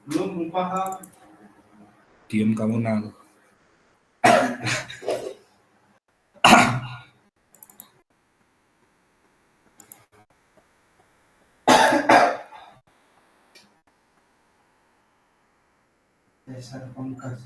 Belum paham. Diam kamu nang. Dasar pamungkas.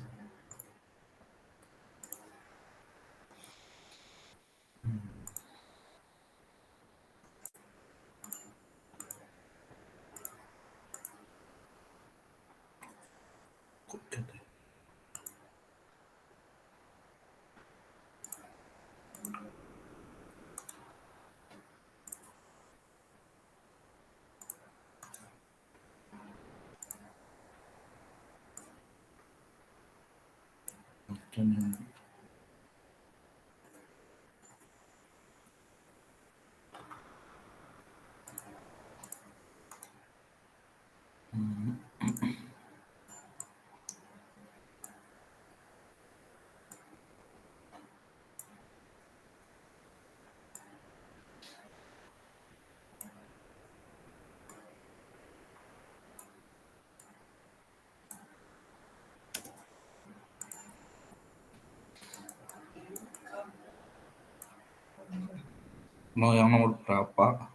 Mau yang nomor berapa?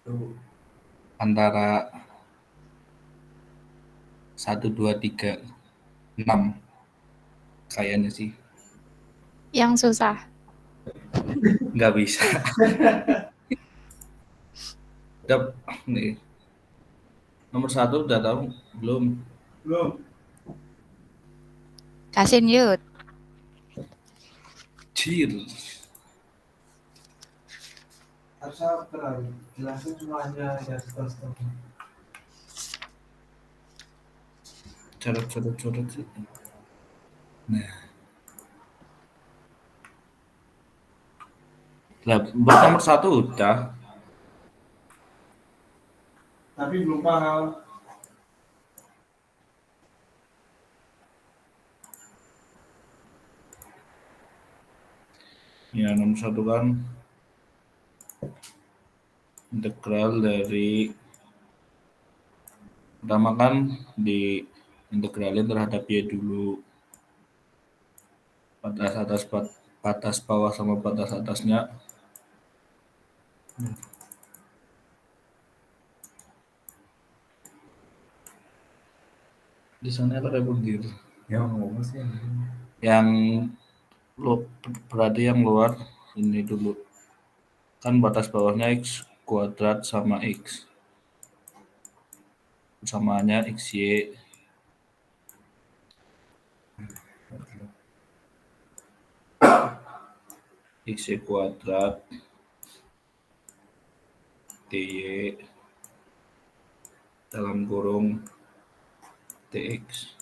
Tuh. Antara 1, 2, 3, 6. Kayaknya sih. Yang susah. Nggak bisa. Udah, nih. Nomor 1 udah tahu belum? Belum. Kasihin Yud. Cheers. Harusnya terlalu jelasin semuanya ya setelah. Coret. Nah. Lah, buat nomor 1 udah. Tapi belum paham. Ya, nomor 1 kan integral dari pertama kan di integralin terhadap y dulu. Batas atas, batas bawah sama batas atasnya. Di sana ada bundir. Ya ngomong sih. Yang berarti yang luar ini dulu. Kan batas bawahnya x kuadrat sama x. Samaannya xy. Xy kuadrat dy dalam kurung dx.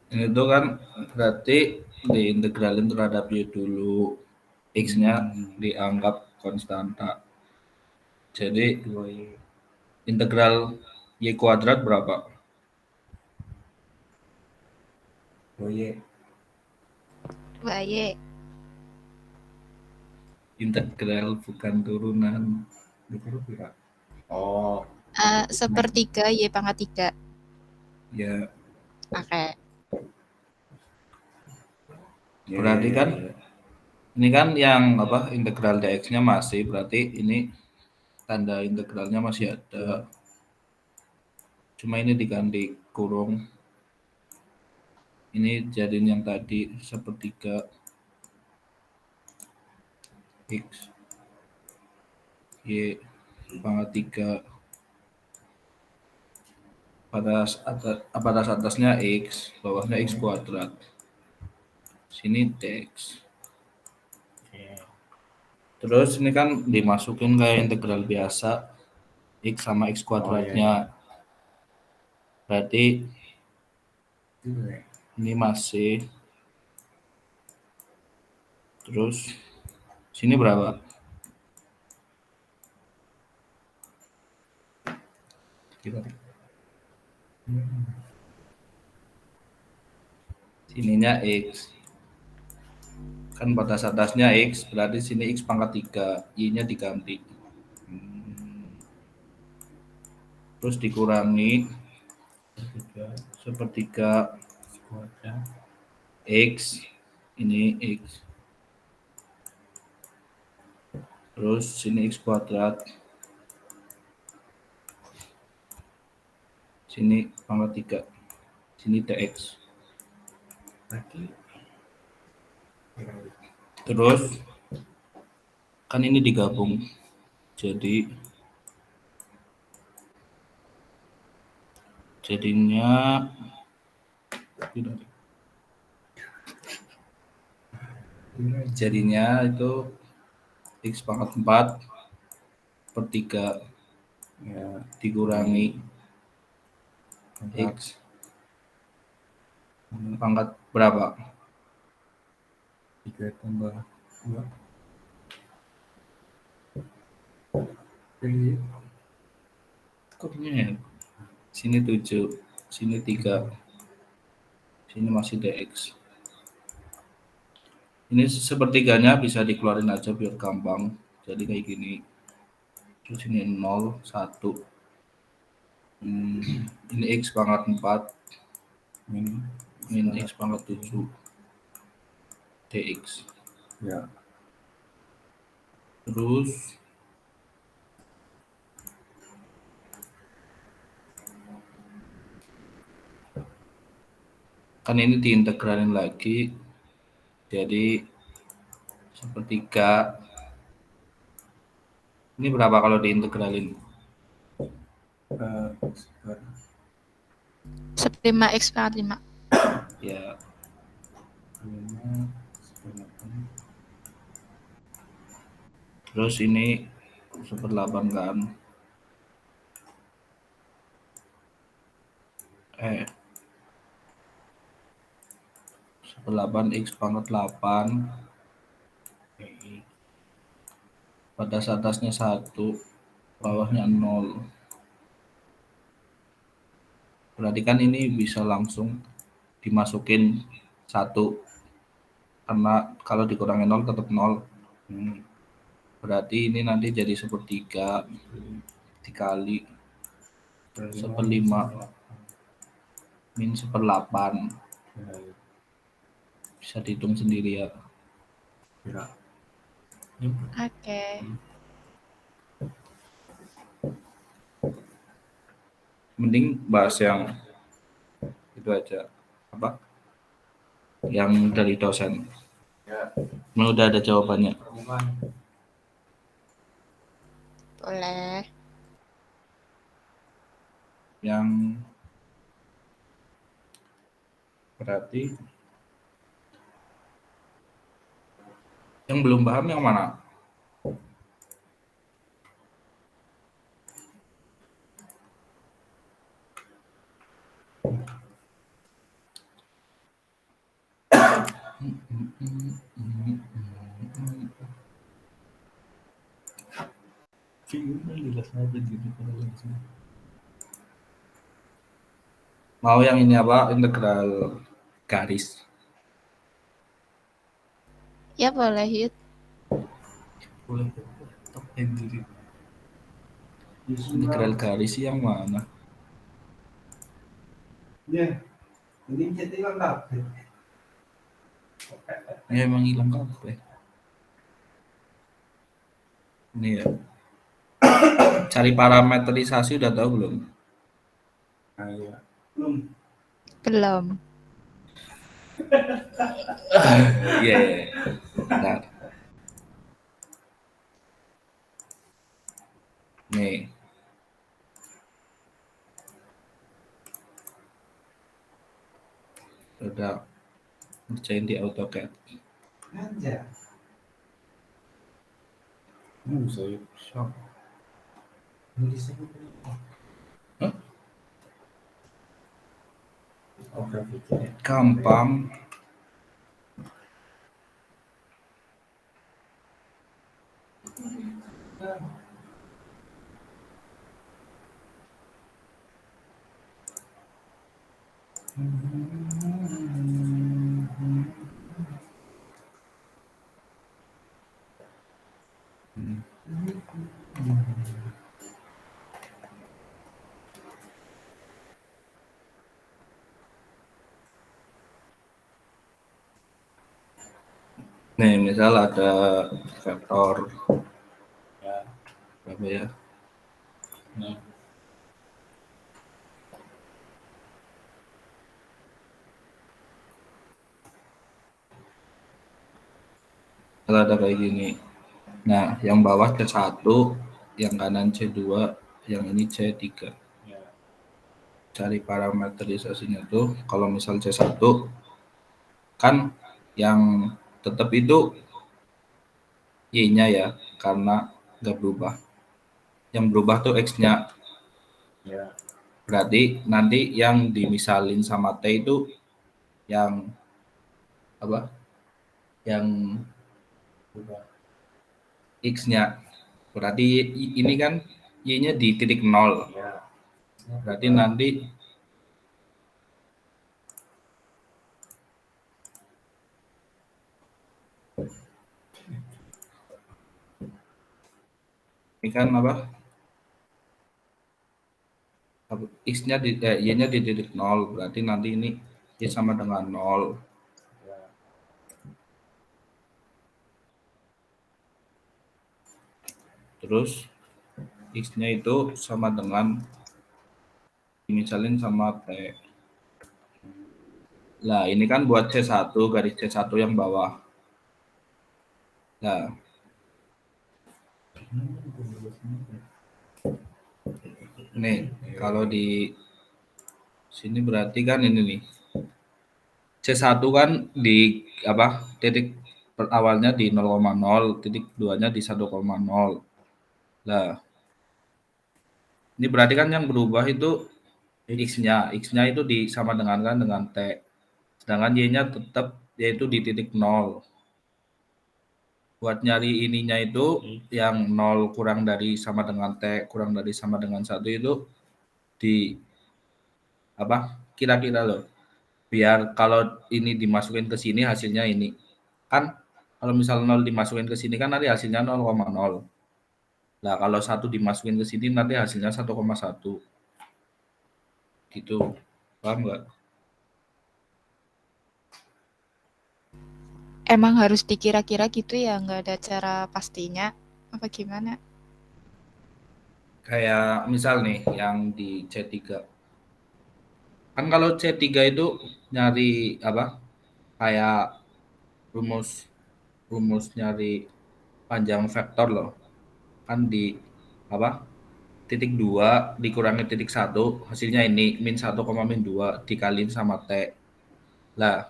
Ini tuh kan berarti diintegralin terhadap y dulu. X-nya dianggap konstanta. Jadi integral y kuadrat berapa? 2y. 2y. Integral bukan turunan. Oh. Sepertiga y pangkat 3. Ya, Pakai. berarti kan ini kan yang apa integral dx-nya masih, berarti ini tanda integralnya masih ada. Cuma ini diganti kurung. Ini jadiin yang tadi sepertiga x y pangkat 3 batas atasnya x, bawahnya x kuadrat. Sini dx. Terus ini kan dimasukin kayak integral biasa x sama x kuadratnya. Berarti ini masih. Terus sini berapa? Sininya x. Kan batas atasnya X, berarti sini X pangkat 3, Y-nya diganti. Terus dikurangi sepertiga kuadrat X, ini X. Terus sini X kuadrat. Sini pangkat 3. Sini TX. lagi. Terus kan ini digabung. Jadi jadinya itu X pangkat 4 per 3 ya, dikurangi X pangkat berapa? 3 tambah 2. Jadi Kok ini ya? Sini 7, sini 3, sini masih DX. Ini sepertiganya bisa dikeluarin aja biar gampang. Jadi kayak gini. Terus ini 0, 1. Ini X pangkat 4 min X pangkat 7 DX. ya. Terus kan ini diintegralin lagi. Jadi sepertiga. Ini berapa kalau diintegralin? 5x pangkat 5. Ya, 5 terus ini 1/8 kan? 1/8 X pangkat 8. Batas atasnya 1, bawahnya 0. Berarti kan ini bisa langsung dimasukin 1. Karena kalau dikurangi 0 tetap 0. Berarti ini nanti jadi sepertiga dikali 1/5 min 1/8. Bisa dihitung sendiri ya. Oke. Mending bahas yang itu aja, apa? Yang dari dosen. Ya. Udah ada jawabannya. Boleh. Yang berarti yang belum paham yang mana? Mau yang ini apa? Integral garis. Ya boleh, Yud. Boleh. Integral garis yang mana? Ya. Ini jadi lengkap. Ya emang hilang kabeh. Ini ya. Cari parametrisasi udah tahu belum? Iya. Belum. Belum. Iya. Bentar. Nih. Udah ngerjain di AutoCAD. Aja. Saya shock. Hah? Oke, pikir. Gampang. Nih, misal ada vektor ya, berapa ya? Nah, kalau ada kayak gini. Nah, yang bawah C1, yang kanan C2, yang ini C3. Cari parametrisasinya tuh, kalau misal C1 kan yang tetap itu Y-nya ya, karena nggak berubah. Yang berubah tuh X-nya. Berarti nanti yang dimisalin sama T itu yang apa? Yang X-nya. Berarti ini kan Y-nya di titik 0. Berarti nanti ini kan apa? X-nya Y-nya di titik 0. Berarti nanti ini Y sama dengan 0. Terus X-nya itu sama dengan dimisalin sama T. Nah, ini kan buat C1, garis C1 yang bawah. Nah, nih, kalau di sini berarti kan ini nih. C1 kan di apa? Titik awalnya di 0,0, titik 2-nya di 1,0. Nah, ini berarti kan yang berubah itu X-nya. X-nya itu sama dengan T. Sedangkan Y-nya tetap yaitu di titik 0. Buat nyari ininya itu yang 0 kurang dari sama dengan T kurang dari sama dengan 1 itu di apa? Kira-kira loh. Biar kalau ini dimasukin ke sini hasilnya ini. Kan kalau misal 0 dimasukin ke sini kan nanti hasilnya 0,0. Nah, kalau 1 dimasukin ke sini nanti hasilnya 1,1. Gitu. Paham nggak? Emang harus dikira-kira gitu ya, nggak ada cara pastinya? Apa gimana? Kayak misal nih yang di C3. Kan kalau C3 itu nyari apa? Kayak rumus rumus nyari panjang vektor loh. Kan di apa? Titik 2 dikurangi titik 1 hasilnya ini min 1, min 2 dikaliin sama T. Lah,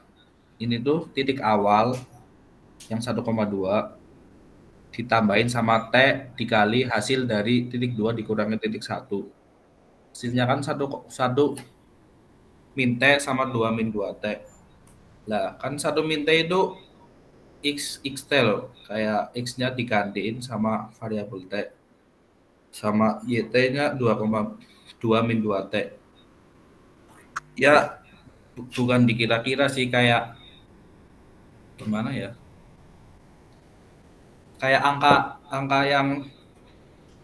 ini tuh titik awal yang 1,2 ditambahin sama T dikali hasil dari titik 2 dikurangi titik 1. Hasilnya kan 1 min T sama 2 min 2T. Lah, kan 1 min T itu Xt loh. Kayak X-nya digantiin sama variabel T. Sama YT-nya 2,2 min 2T. Ya, bukan dikira-kira sih, kayak gimana ya? Kayak angka yang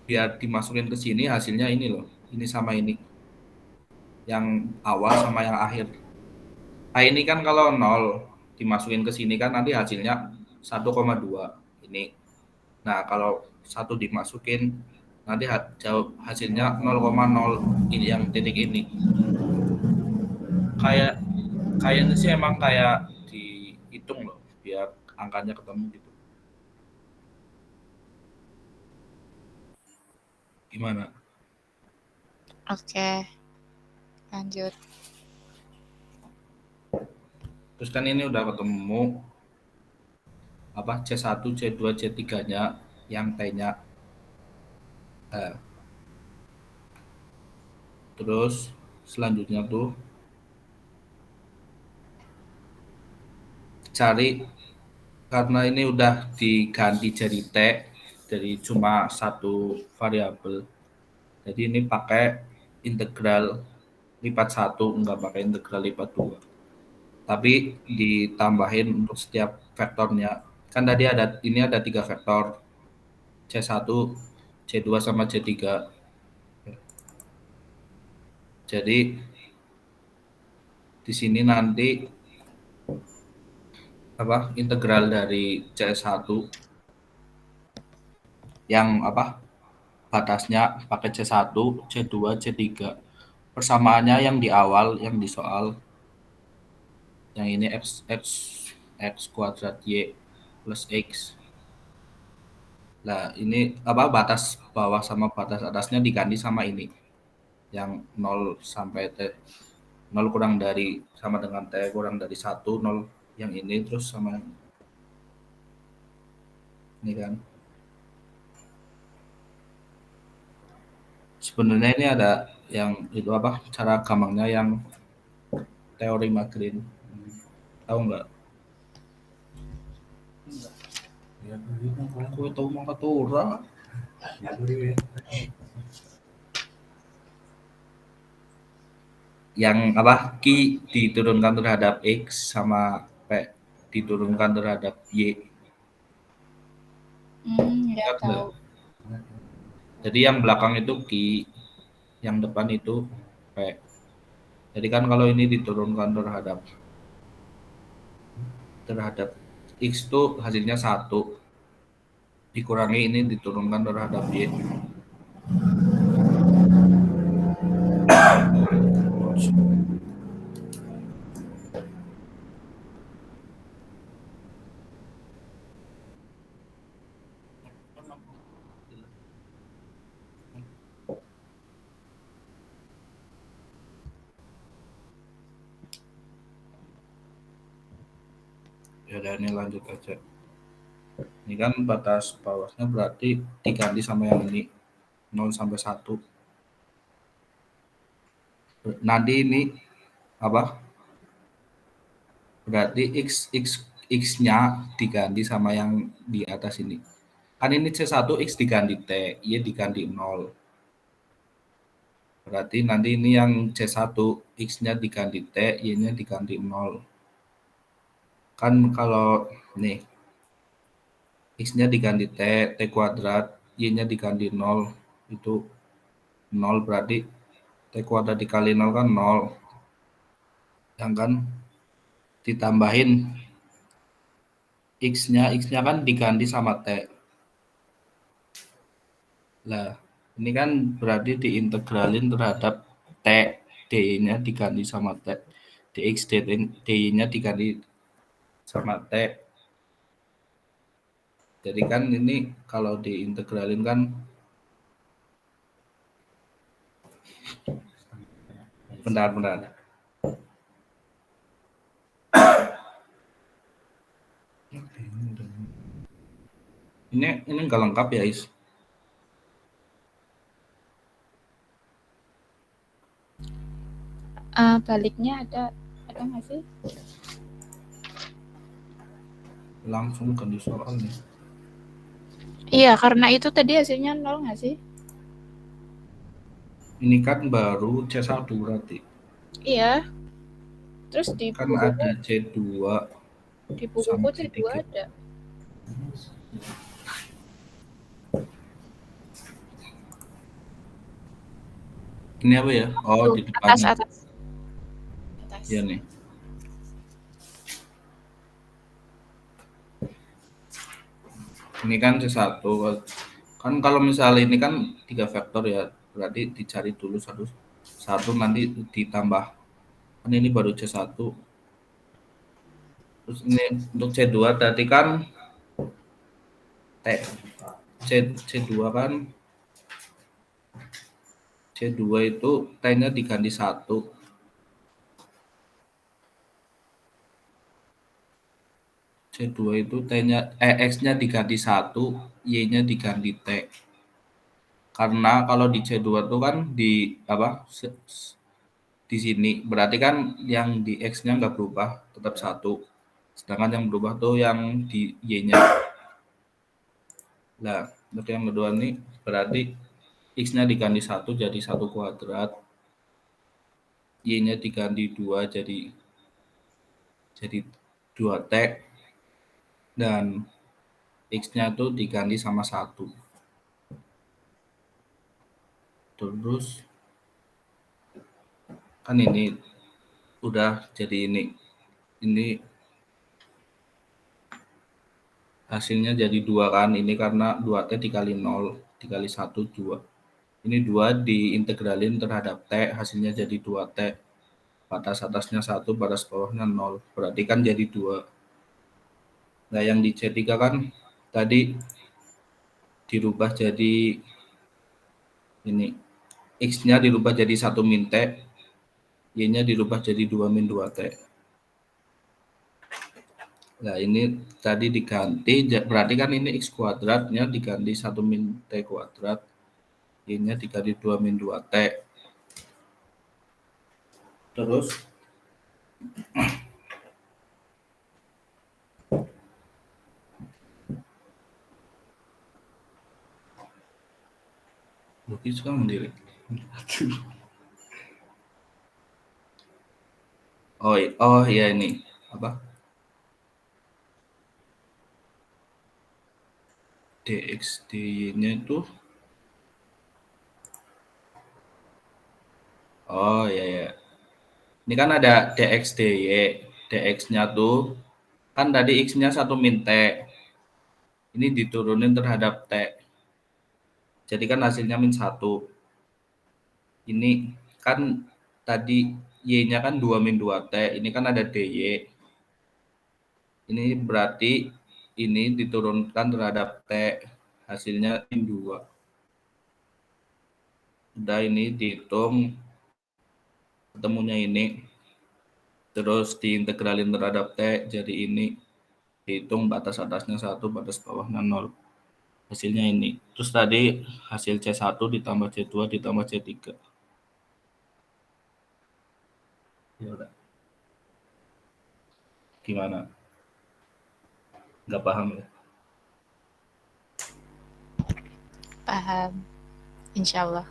biar dimasukin ke sini hasilnya ini loh. Ini sama ini. Yang awal sama yang akhir. Nah, ini kan kalau 0 dimasukin ke sini kan nanti hasilnya 1,2 ini. Nah, kalau 1 dimasukin nanti jauh hasilnya 0,0 ini yang titik ini. Kayaknya sih emang kayak dihitung loh biar angkanya ketemu gitu. Gimana? Oke, lanjut. Terus kan ini udah ketemu apa C1, C2, C3-nya yang T-nya. Nah, terus selanjutnya tuh cari, karena ini udah diganti jadi T dari cuma satu variabel. Jadi ini pakai integral lipat 1, enggak pakai integral lipat 2. Tapi ditambahin untuk setiap vektornya. Kan tadi ini ada 3 vektor. C1, C2 sama C3. Jadi di sini nanti integral dari C1 yang batasnya pakai C1, C2, C3. Persamaannya yang di awal, yang di soal, yang ini x kuadrat y plus x. Nah, ini batas bawah sama batas atasnya diganti sama ini. Yang 0 sampai T. 0 kurang dari sama dengan T kurang dari 1, 0 yang ini terus sama ini kan. Sebenarnya ini ada yang itu cara gampangnya yang teorema Green. Tahu nggak? Ya, begitu, Pak. Aku tahu mangka tura. Ya, begitu. Yang Q diturunkan terhadap X sama P diturunkan terhadap Y. Ya Ingat nggak? tahu. Jadi yang belakang itu Q, yang depan itu P. Jadi kan kalau ini diturunkan terhadap X itu hasilnya 1. Dikurangi ini diturunkan terhadap Y. Ya udah, ini lanjut aja. Ini kan batas bawahnya berarti diganti sama yang ini 0 sampai 1. Nanti ini berarti x-nya diganti sama yang di atas ini. Kan ini C1 x diganti T, Y diganti 0. Berarti nanti ini yang C1 x-nya diganti T, Y-nya diganti 0. Kan kalau nih x-nya diganti T, T kuadrat, Y-nya diganti 0, itu 0 berarti T kuadrat dikali 0 kan 0. Yang kan ditambahin x-nya kan diganti sama T. Lah, ini kan berarti diintegralin terhadap T, D-nya diganti sama T. Dx, D-nya diganti sama T. Jadi kan ini kalau diintegralin kan benar-benar. Ini nggak lengkap ya, Is? Baliknya ada nggak sih? Langsung ganti soal nih. Iya, karena itu tadi hasilnya 0 nggak sih? Ini kan baru C1 berarti. Iya. Terus di Kan buku ada C2 di bukuku sama C2 C3. ada. Ini apa ya? Oh, di depannya. Atas. Iya nih. Ini kan C1. Kan kalau misalnya ini kan 3 vektor ya, berarti dicari dulu satu nanti ditambah. Kan ini baru C1. Terus ini untuk C2 tadi kan C2 kan C2 itu T-nya diganti 1. C2 itu X-nya diganti 1, Y-nya diganti T. Karena kalau di C2 itu kan di sini berarti kan yang di X-nya nggak berubah, tetap 1. Sedangkan yang berubah tuh yang di Y-nya. Nah, untuk yang kedua ini berarti X-nya diganti 1 jadi 1 kuadrat. Y-nya diganti 2 jadi 2T. Dan X-nya tuh diganti sama 1. Terus kan ini udah jadi ini hasilnya jadi 2 kan, ini karena 2T dikali 0, dikali 1, 2. Ini 2 diintegralin terhadap T, hasilnya jadi 2T. Batas atasnya 1, batas bawahnya 0. Berarti kan jadi 2. Nah, yang di C3 kan tadi dirubah jadi ini. X-nya dirubah jadi 1 min T, Y-nya dirubah jadi 2 min 2T. Nah, ini tadi diganti, berarti kan ini X kuadratnya diganti 1 min T kuadrat, Y-nya diganti 2 min 2T. Terus lukis kan mendiri. Oh iya ini apa? Dx dy-nya itu oh iya ya. Ini kan ada dx dy. Dx-nya tuh kan tadi x-nya 1 min T. Ini diturunin terhadap T. Jadi kan hasilnya min 1. Ini kan tadi Y-nya kan 2 min 2T. Ini kan ada dy. Ini berarti ini diturunkan terhadap T. Hasilnya min 2. Udah ini dihitung ketemunya ini. Terus diintegralin terhadap T. Jadi ini dihitung batas atasnya 1, batas bawahnya 0. Hasilnya ini. Terus tadi hasil C1 ditambah C2 ditambah C3. Ya udah. Gimana? Nggak paham ya? Paham. Insya Allah.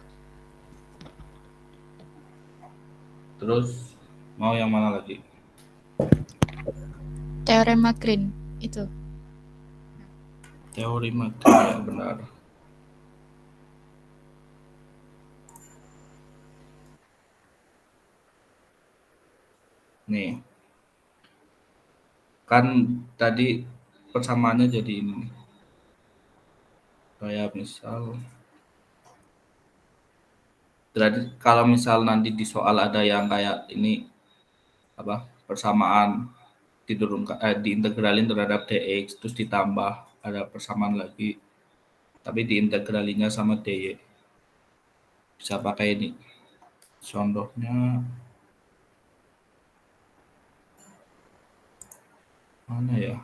Terus mau yang mana lagi? Teorema Green itu. Teori materi yang benar. Nih. Kan tadi persamaannya jadi ini. Kayak misal berarti kalau misal nanti di soal ada yang kayak ini apa persamaan diturunkan diintegralin terhadap dx terus ditambah ada persamaan lagi tapi diintegralinya sama dy bisa pakai ini contohnya mana ya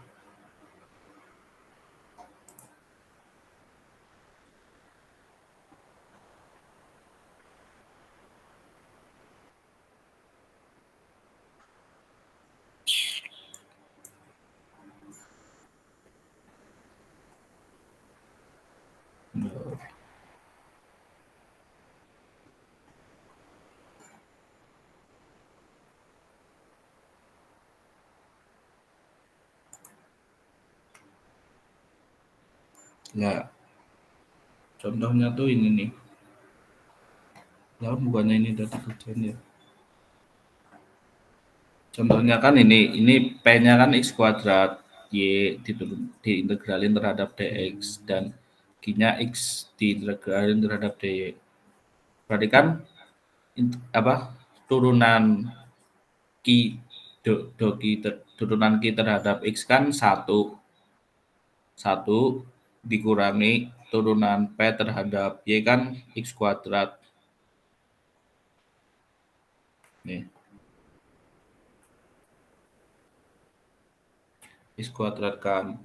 ya contohnya tuh ini nih ya bukannya ini udah dikerjain ya contohnya kan ini P-nya kan X kuadrat Y diintegralin terhadap dx dan Q-nya X diintegralin terhadap dy berarti kan apa turunan Q turunan Q terhadap X kan 1 dikurangi turunan P terhadap Y kan X kuadrat nih X kuadrat kan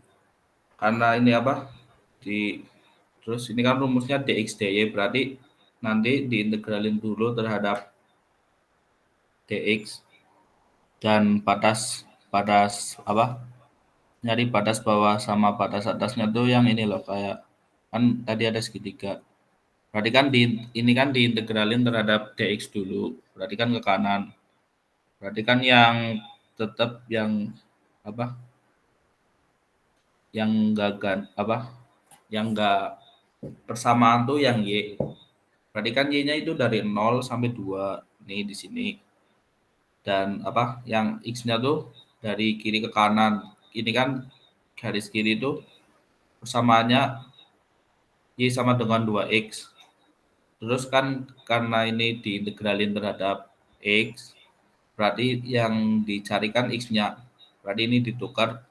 karena ini apa terus ini kan rumusnya dx dy berarti nanti diintegralin dulu terhadap dx dan batas apa nyari batas bawah sama batas atasnya tuh yang ini loh kayak kan tadi ada segitiga berarti kan ini kan diintegralin terhadap dx dulu berarti kan ke kanan berarti kan yang tetap yang apa yang enggak apa yang enggak persamaan tuh yang y Berarti kan Y-nya itu dari 0 sampai 2 nih di sini. Dan apa yang X-nya tuh dari kiri ke kanan. Ini kan garis kiri itu persamaannya Y sama dengan 2X. Terus kan karena ini diintegralin terhadap X, berarti yang dicarikan X-nya. Berarti ini ditukar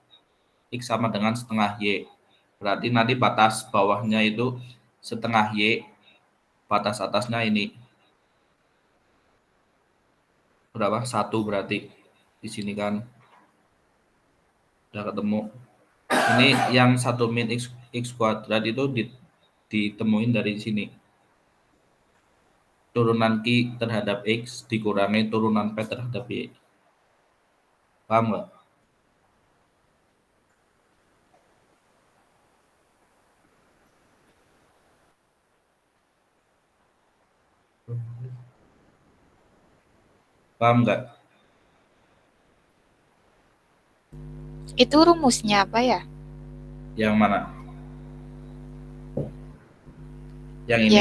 X sama dengan setengah Y. Berarti nanti batas bawahnya itu setengah Y, batas atasnya ini berapa? 1 berarti. Di sini kan udah ketemu. Ini yang 1 min X kuadrat itu ditemuin dari sini. Turunan Q terhadap X dikurangi turunan P terhadap Y. Paham nggak? Paham nggak? Itu rumusnya apa ya? Yang mana? Yang ini?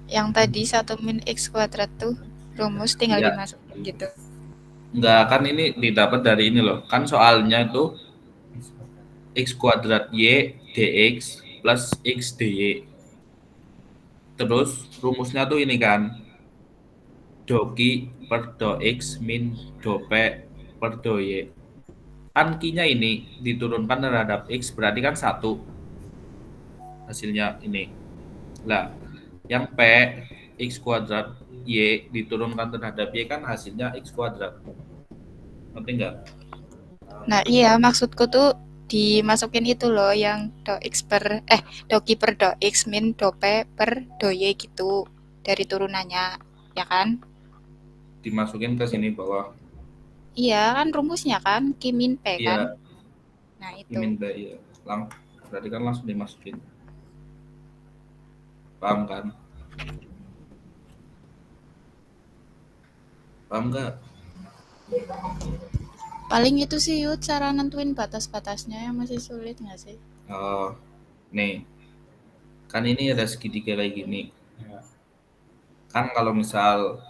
Yang tadi 1 min X kuadrat tuh rumus tinggal Ya. dimasukin gitu. Enggak, kan ini didapat dari ini loh. Kan soalnya itu X kuadrat Y dx plus X dy. Terus rumusnya tuh ini kan. Do Q per do X min do P per do Y. Kan Q-nya ini diturunkan terhadap X berarti kan 1. Hasilnya ini. Lah, yang P X kuadrat Y diturunkan terhadap Y kan hasilnya X kuadrat. Ngerti nggak? Nah iya maksudku tuh dimasukin itu loh yang do Q per do X min do P per do Y gitu dari turunannya, ya kan? Dimasukin ke sini bawah. Iya kan rumusnya kan Q min P kan? Iya, Nah itu. Q min P ya. Berarti kan langsung dimasukin. Paham kan? Paham nggak? Paling itu sih Yud, cara nentuin batas-batasnya yang masih sulit nggak sih? Oh, nih. Kan ini ada segitiga kayak gini. Kan kalau misal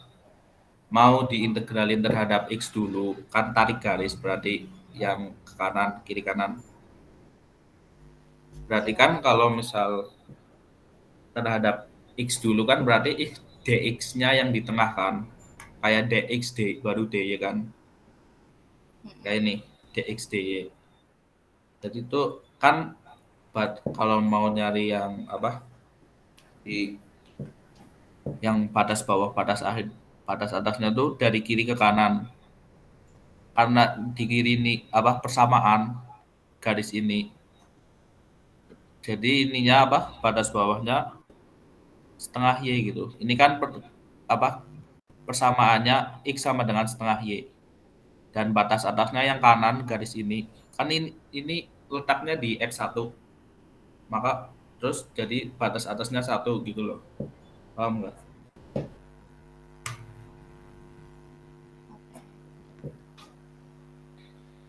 mau diintegralin terhadap X dulu, kan tarik garis berarti yang ke kanan, kiri kanan. Berarti kan kalau misal terhadap X dulu kan berarti dx-nya yang di tengah kan. Kayak dx, baru dy kan. Kayak ini, dx, dy. Jadi itu kan kalau mau nyari yang apa di yang batas bawah, batas akhir, batas atasnya tuh dari kiri ke kanan. Karena di kiri ini apa persamaan garis ini. Jadi ininya apa batas bawahnya setengah y gitu. Ini kan persamaannya x sama dengan setengah y. Dan batas atasnya yang kanan garis ini. Kan ini letaknya di x1. Maka terus jadi batas atasnya 1 gitu loh. Paham nggak?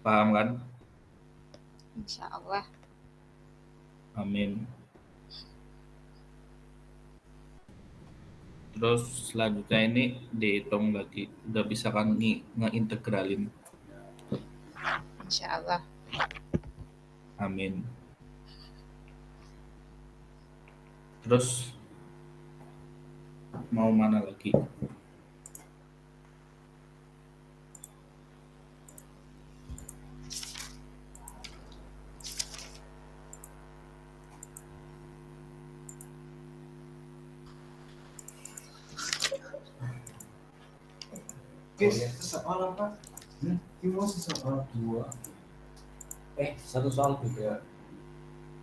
Paham kan? Insya Allah. Amin. Terus selanjutnya ini dihitung lagi. Udah bisa kan ngeintegralin. Insya Allah. Amin. Terus mau mana lagi? Soal apa? Cuma soal 2. Satu soal juga.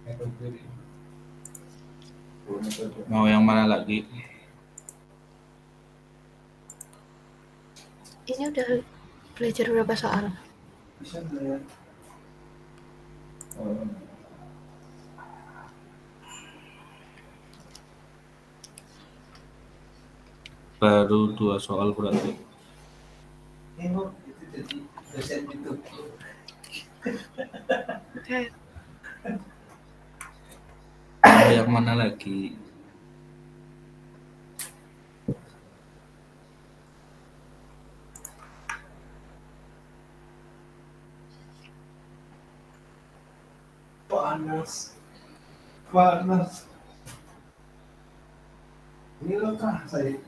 Metode. Mau yang mana lagi? Ini udah belajar berapa soal? Bisa nggak ya? Baru 2 soal berarti. Itu jadi dosen itu. Mau yang mana lagi? Panas. Ini loh kah saya.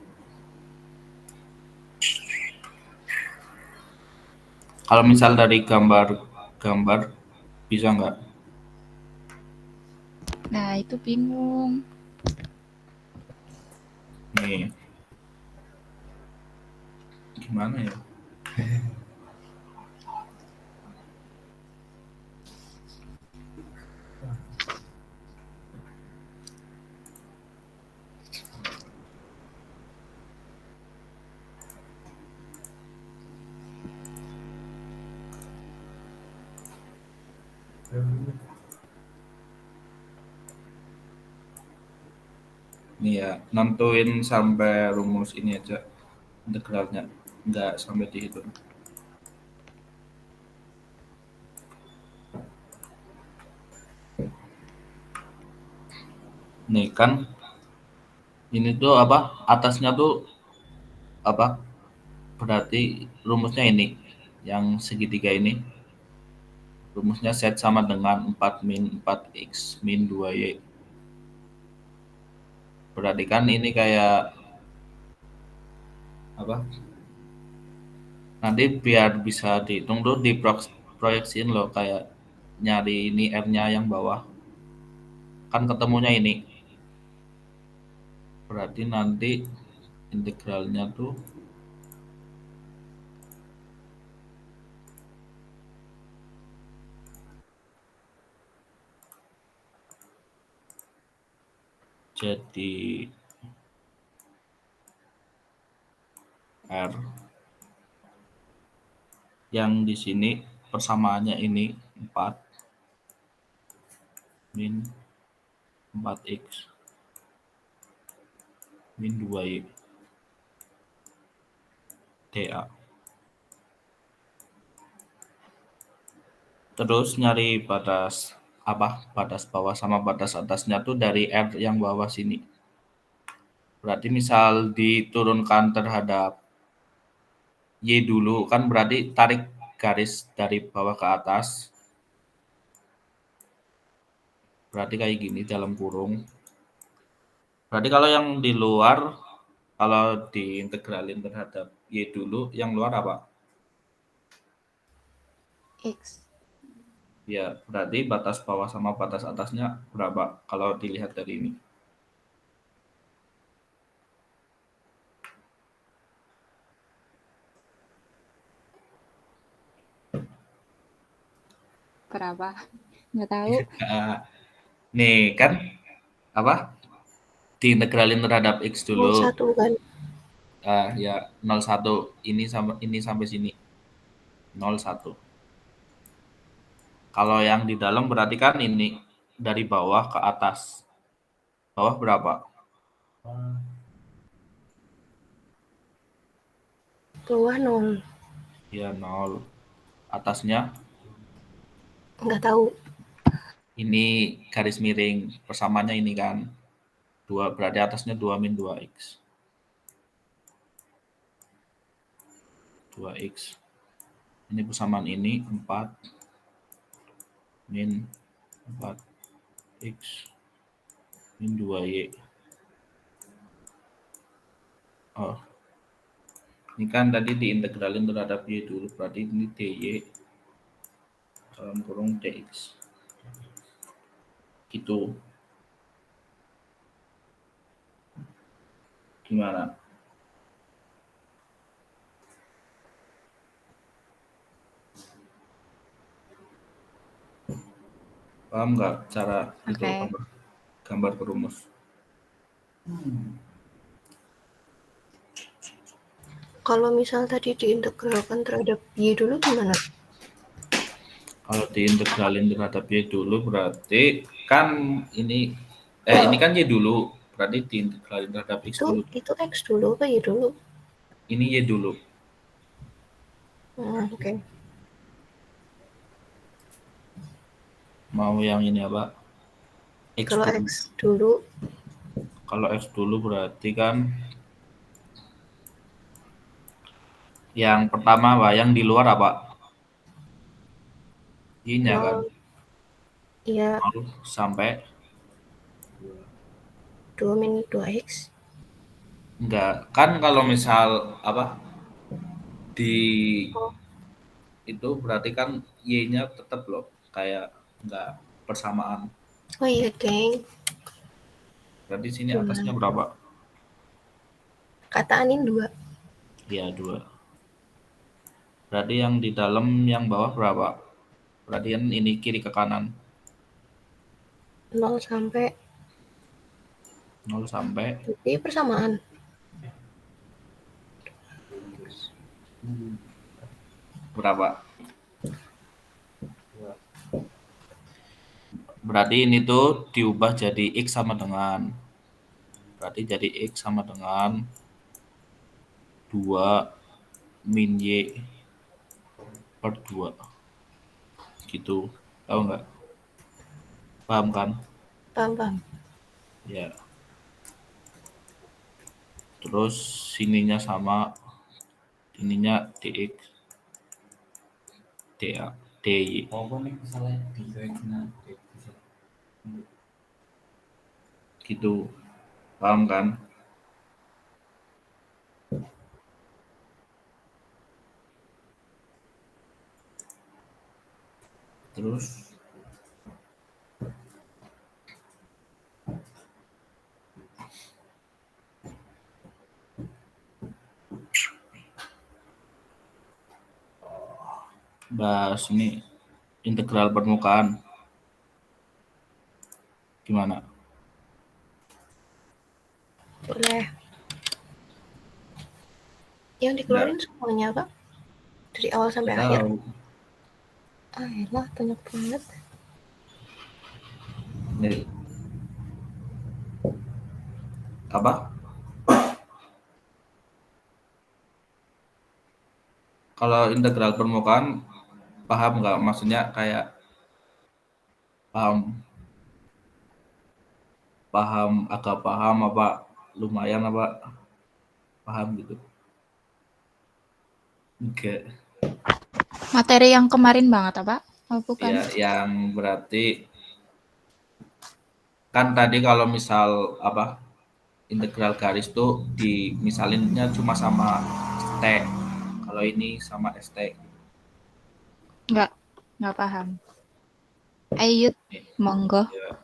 Kalau misal dari gambar bisa nggak? Nah, itu bingung. Nih. Gimana ya? Nih ya, nentuin sampai rumus ini aja integralnya, nggak sampai dihitung. Nih kan, ini tuh apa? Atasnya tuh apa? Berarti rumusnya ini, yang segitiga ini. Rumusnya Z sama dengan 4 min 4X min 2Y. Berarti kan ini kayak apa? Nanti biar bisa dihitung tuh diproyeksiin loh, kayak nyari ini R-nya yang bawah. Kan ketemunya ini. Berarti nanti integralnya tuh jadi R yang di sini persamaannya ini 4 min 4X min 2Y dA. Terus nyari batas apa? Batas bawah sama batas atasnya tuh dari R yang bawah sini. Berarti misal diturunkan terhadap Y dulu, kan berarti tarik garis dari bawah ke atas. Berarti kayak gini dalam kurung. Berarti kalau yang di luar, kalau diintegralin terhadap Y dulu, yang luar apa? X. Ya, berarti batas bawah sama batas atasnya berapa kalau dilihat dari ini? Berapa? Nggak tahu. Nih kan apa? Diintegralin terhadap X dulu. 01 kan. Ya 01 ini sampai sini 01. Kalau yang di dalam berarti kan ini dari bawah ke atas. Bawah berapa? Bawah 0. Ya 0. Atasnya Nggak tahu. ini garis miring, persamaannya ini kan 2, berarti atasnya 2 min 2X. 2X. Ini persamaan ini 4 min 4X min 2Y. Oh, ini kan tadi diintegralin terhadap Y dulu, berarti ini DY dalam kurung DX. Gitu. Gimana? Paham nggak cara itu Oke. gambar ke rumus? Kalau misal tadi diintegralkan terhadap Y dulu gimana? Kalau diintegralin terhadap Y dulu berarti kan ini ini kan Y dulu, berarti diintegralin terhadap X dulu. Itu X dulu apa Y dulu? Ini Y dulu. Oke. Mau yang ini apa? X Kalau dulu. X dulu, Kalau X dulu berarti kan yang pertama apa? Yang di luar apa? Y-nya kan. Iya, 0 sampai 2 min 2x. enggak. Kan kalau misal apa di Oh, itu berarti kan y-nya tetap loh kayak enggak persamaan. oh iya, geng. Berarti sini 2. atasnya berapa? Kataanin 2. Iya, 2. Berarti yang di dalam yang bawah berapa? Berarti kan ini kiri ke kanan. 0 sampai 0 sampai jadi persamaan. berapa? Berarti ini tuh diubah jadi X sama dengan. Berarti jadi X sama dengan 2 min Y per 2. Gitu. Tahu nggak? Paham kan? Paham. Ya. Terus sininya sama, ininya dx, dA, dy. Apa nih misalnya di kena Gitu. Paham kan? Terus bahas ini integral permukaan. Gimana? Boleh. Yang dikeluarin semuanya, Pak? Dari awal sampai akhir? Tahu. Elah, banyak banget. Nih. Apa? Kalau integral permukaan paham nggak? Maksudnya kayak paham agak paham apa lumayan apa paham gitu? Enggak. Materi yang kemarin banget apa? Oh, bukan. Ya, yang berarti kan tadi kalau misal apa integral garis tuh dimisalinnya cuma sama T. Kalau ini sama ST. Nggak paham. Ayo, Nih, monggo. ya.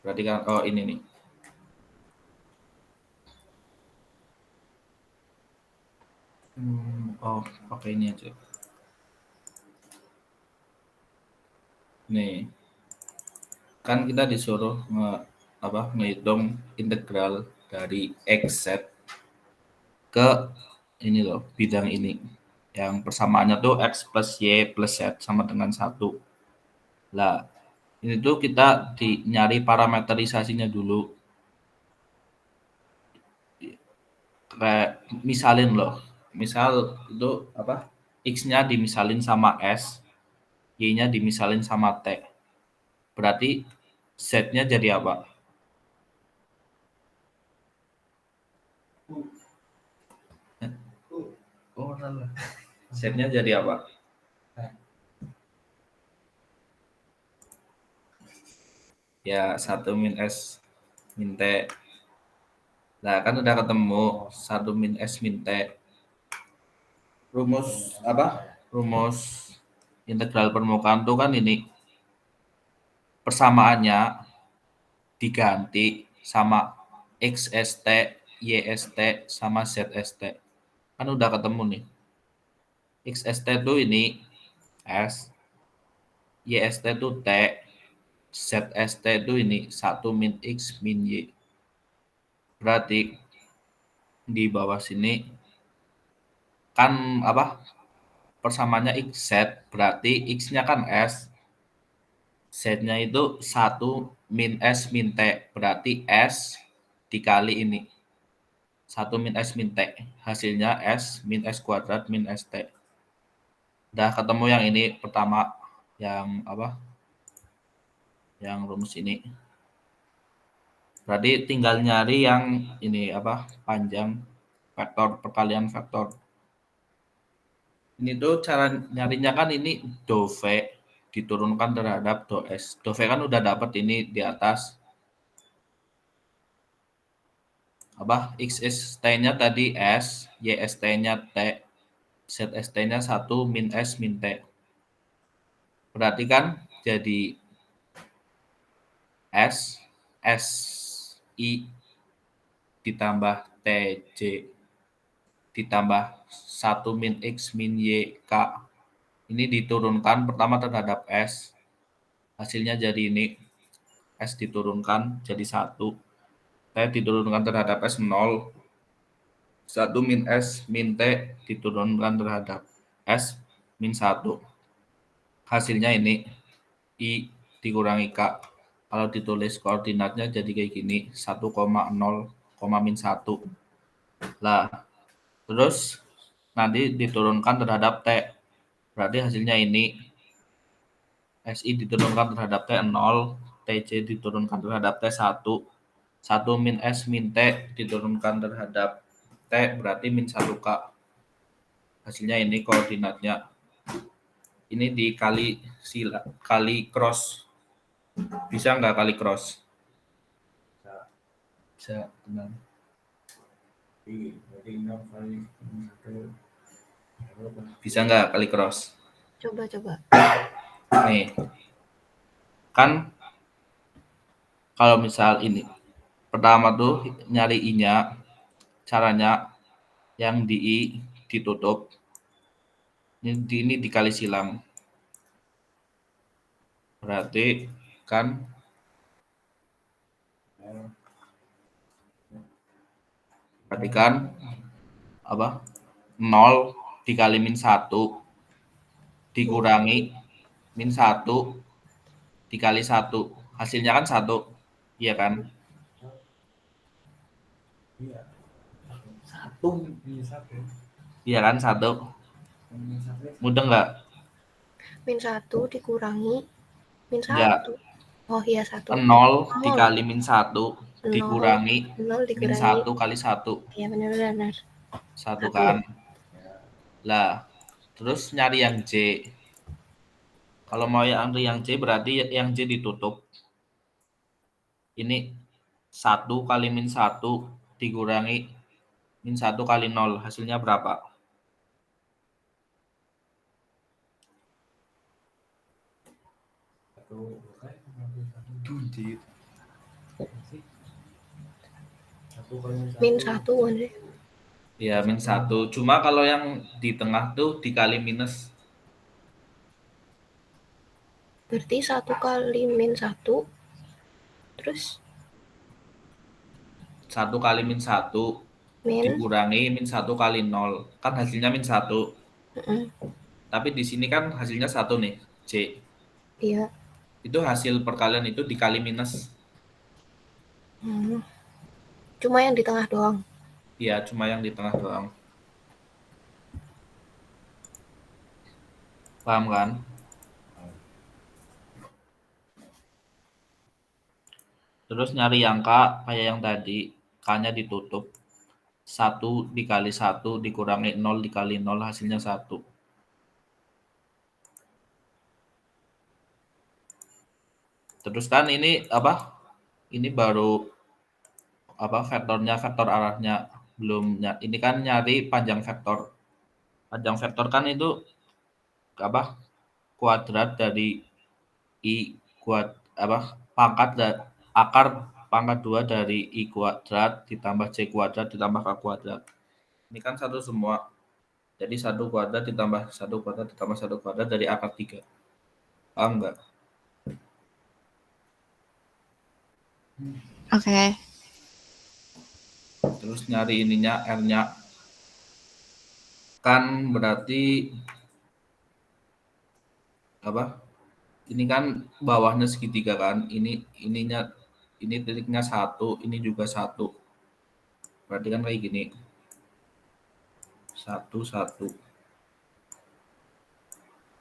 Berarti kan oh ini nih. Oh, pakai ini aja. Nih, kan kita disuruh ngitung integral dari x z ke ini loh, bidang ini. Yang persamaannya tuh x plus y plus z sama dengan 1. Lah, ini tuh kita nyari parameterisasinya dulu. Kayak misalin loh. Misal itu apa? X-nya dimisalin sama S, Y-nya dimisalin sama T. Berarti Z-nya jadi apa? Oh, salah. Z-nya jadi apa? Ya, 1 min S min T. Nah, kan udah ketemu 1 min S min T. Rumus apa? Rumus integral permukaan tuh kan ini persamaannya diganti sama XST, YST, sama ZST. Kan udah ketemu nih. XST tuh ini S, YST tuh T, ZST tuh ini 1 min X min Y. Berarti di bawah sini kan apa? Persamaannya XZ, berarti X-nya kan S, Z-nya itu 1 min S min T, berarti S dikali ini. 1 min S min T, hasilnya S min S kuadrat min ST. Udah ketemu yang ini pertama, yang apa? Yang rumus ini. Berarti tinggal nyari yang ini apa? Panjang vektor perkalian vektor. Ini tuh cara nyarinya kan ini dou V diturunkan terhadap do S. Do V kan udah dapat ini di atas. Apa? XST-nya tadi S, YST-nya T, ZST-nya 1 min S min T. Berarti kan jadi S, SI ditambah TJ ditambah 1 min X min Y K. Ini diturunkan pertama terhadap S. Hasilnya jadi ini. S diturunkan jadi 1. T diturunkan terhadap S 0. 1 min S min T diturunkan terhadap S min 1. Hasilnya ini. I dikurangi K. Kalau ditulis koordinatnya jadi kayak gini. 1,0, min 1. Lah, terus nanti diturunkan terhadap T. Berarti hasilnya ini. SI diturunkan terhadap T 0. TJ diturunkan terhadap T 1. 1 min S min T diturunkan terhadap T berarti min 1K. Hasilnya ini koordinatnya. Ini dikali kali cross. Bisa nggak kali cross? Bisa, benar. Bisa nggak kali cross? Coba. Nih, kan kalau misal ini pertama tuh nyari I-nya, caranya yang di I ditutup, ini dikali silang. Berarti kan apa? 0 dikali min 1 dikurangi min 1 dikali 1. Hasilnya kan 1. Iya kan? Iya. 1 min 1. Iya kan 1. Mudah nggak? Min 1 dikurangi min 1. Enggak. Oh iya 1. 0 dikali min 1 dikurangi 0 min 1 kali 1. Iya benar. 1 kan? Lah, terus nyari yang J. Kalau mau yang J berarti yang J ditutup. Ini 1 kali min 1 dikurangi min 1 kali 0. Hasilnya berapa? Min 1 Andre. Ya, min 1. Cuma kalau yang di tengah tuh dikali minus. Berarti 1 kali min 1. Terus 1 kali min 1 dikurangi min 1 kali 0. Kan hasilnya min 1. Tapi di sini kan hasilnya 1 nih, C. Iya. Itu hasil perkalian itu dikali minus. Cuma yang di tengah doang. Iya, cuma yang di tengah doang. Paham kan? Terus nyari yang K kayak yang tadi. K-nya ditutup. 1 dikali 1 dikurangi 0 dikali 0 hasilnya 1. Terus kan ini apa? Ini baru apa vektornya, vektor arahnya belum. Ini kan nyari panjang vektor. Panjang vektor kan itu apa? Kuadrat dari I akar pangkat 2 dari I kuadrat ditambah C kuadrat ditambah K kuadrat. Ini kan satu semua. Jadi 1 kuadrat ditambah 1 kuadrat ditambah 1 kuadrat dari akar 3. Paham nggak? Oke. Terus nyari ininya R-nya. Kan berarti apa? Ini kan bawahnya segitiga kan. Ini titiknya 1, ini juga 1. Berarti kan kayak gini. 1 1.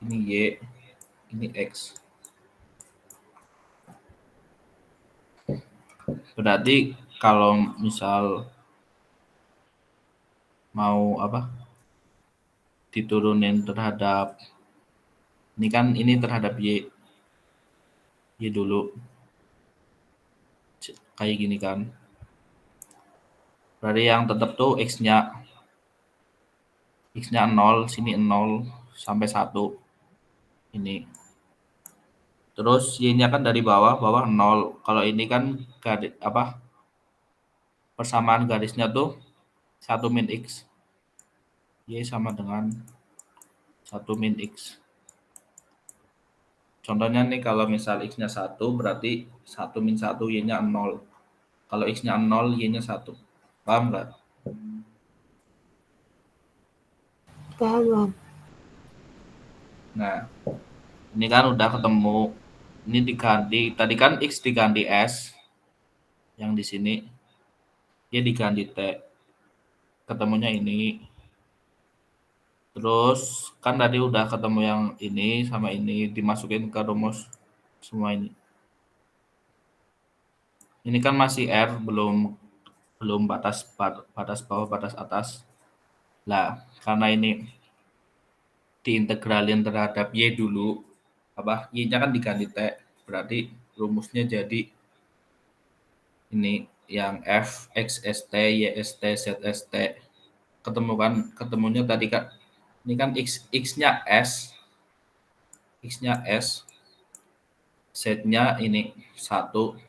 Ini Y, ini X. Berarti kalau misal mau apa? Diturunin terhadap Ini kan ini terhadap Y. Y dulu. Kayak gini kan. Berarti yang tetap tuh X-nya 0, sini 0 sampai 1. Ini. Terus Y-nya kan dari bawah 0. Kalau ini kan persamaan garisnya tuh 1 min X. Y sama dengan 1 min X. Contohnya nih kalau misal X-nya 1 berarti 1 min 1 Y-nya 0. Kalau X-nya 0 Y-nya 1. Paham nggak? Paham. Nah, ini kan udah ketemu. Ini diganti. Tadi kan X diganti S. Yang di sini. Y diganti T. Ketemunya ini. Terus kan tadi udah ketemu yang ini sama ini dimasukin ke rumus semua ini. Ini kan masih R, belum batas bawah, batas atas. Lah, karena ini diintegralin terhadap Y dulu, Y-nya kan diganti T, berarti rumusnya jadi ini yang F, X, ST, Y, ST, Z, ST. Ketemunya tadi kan, ini kan X-nya S, Z-nya ini 1,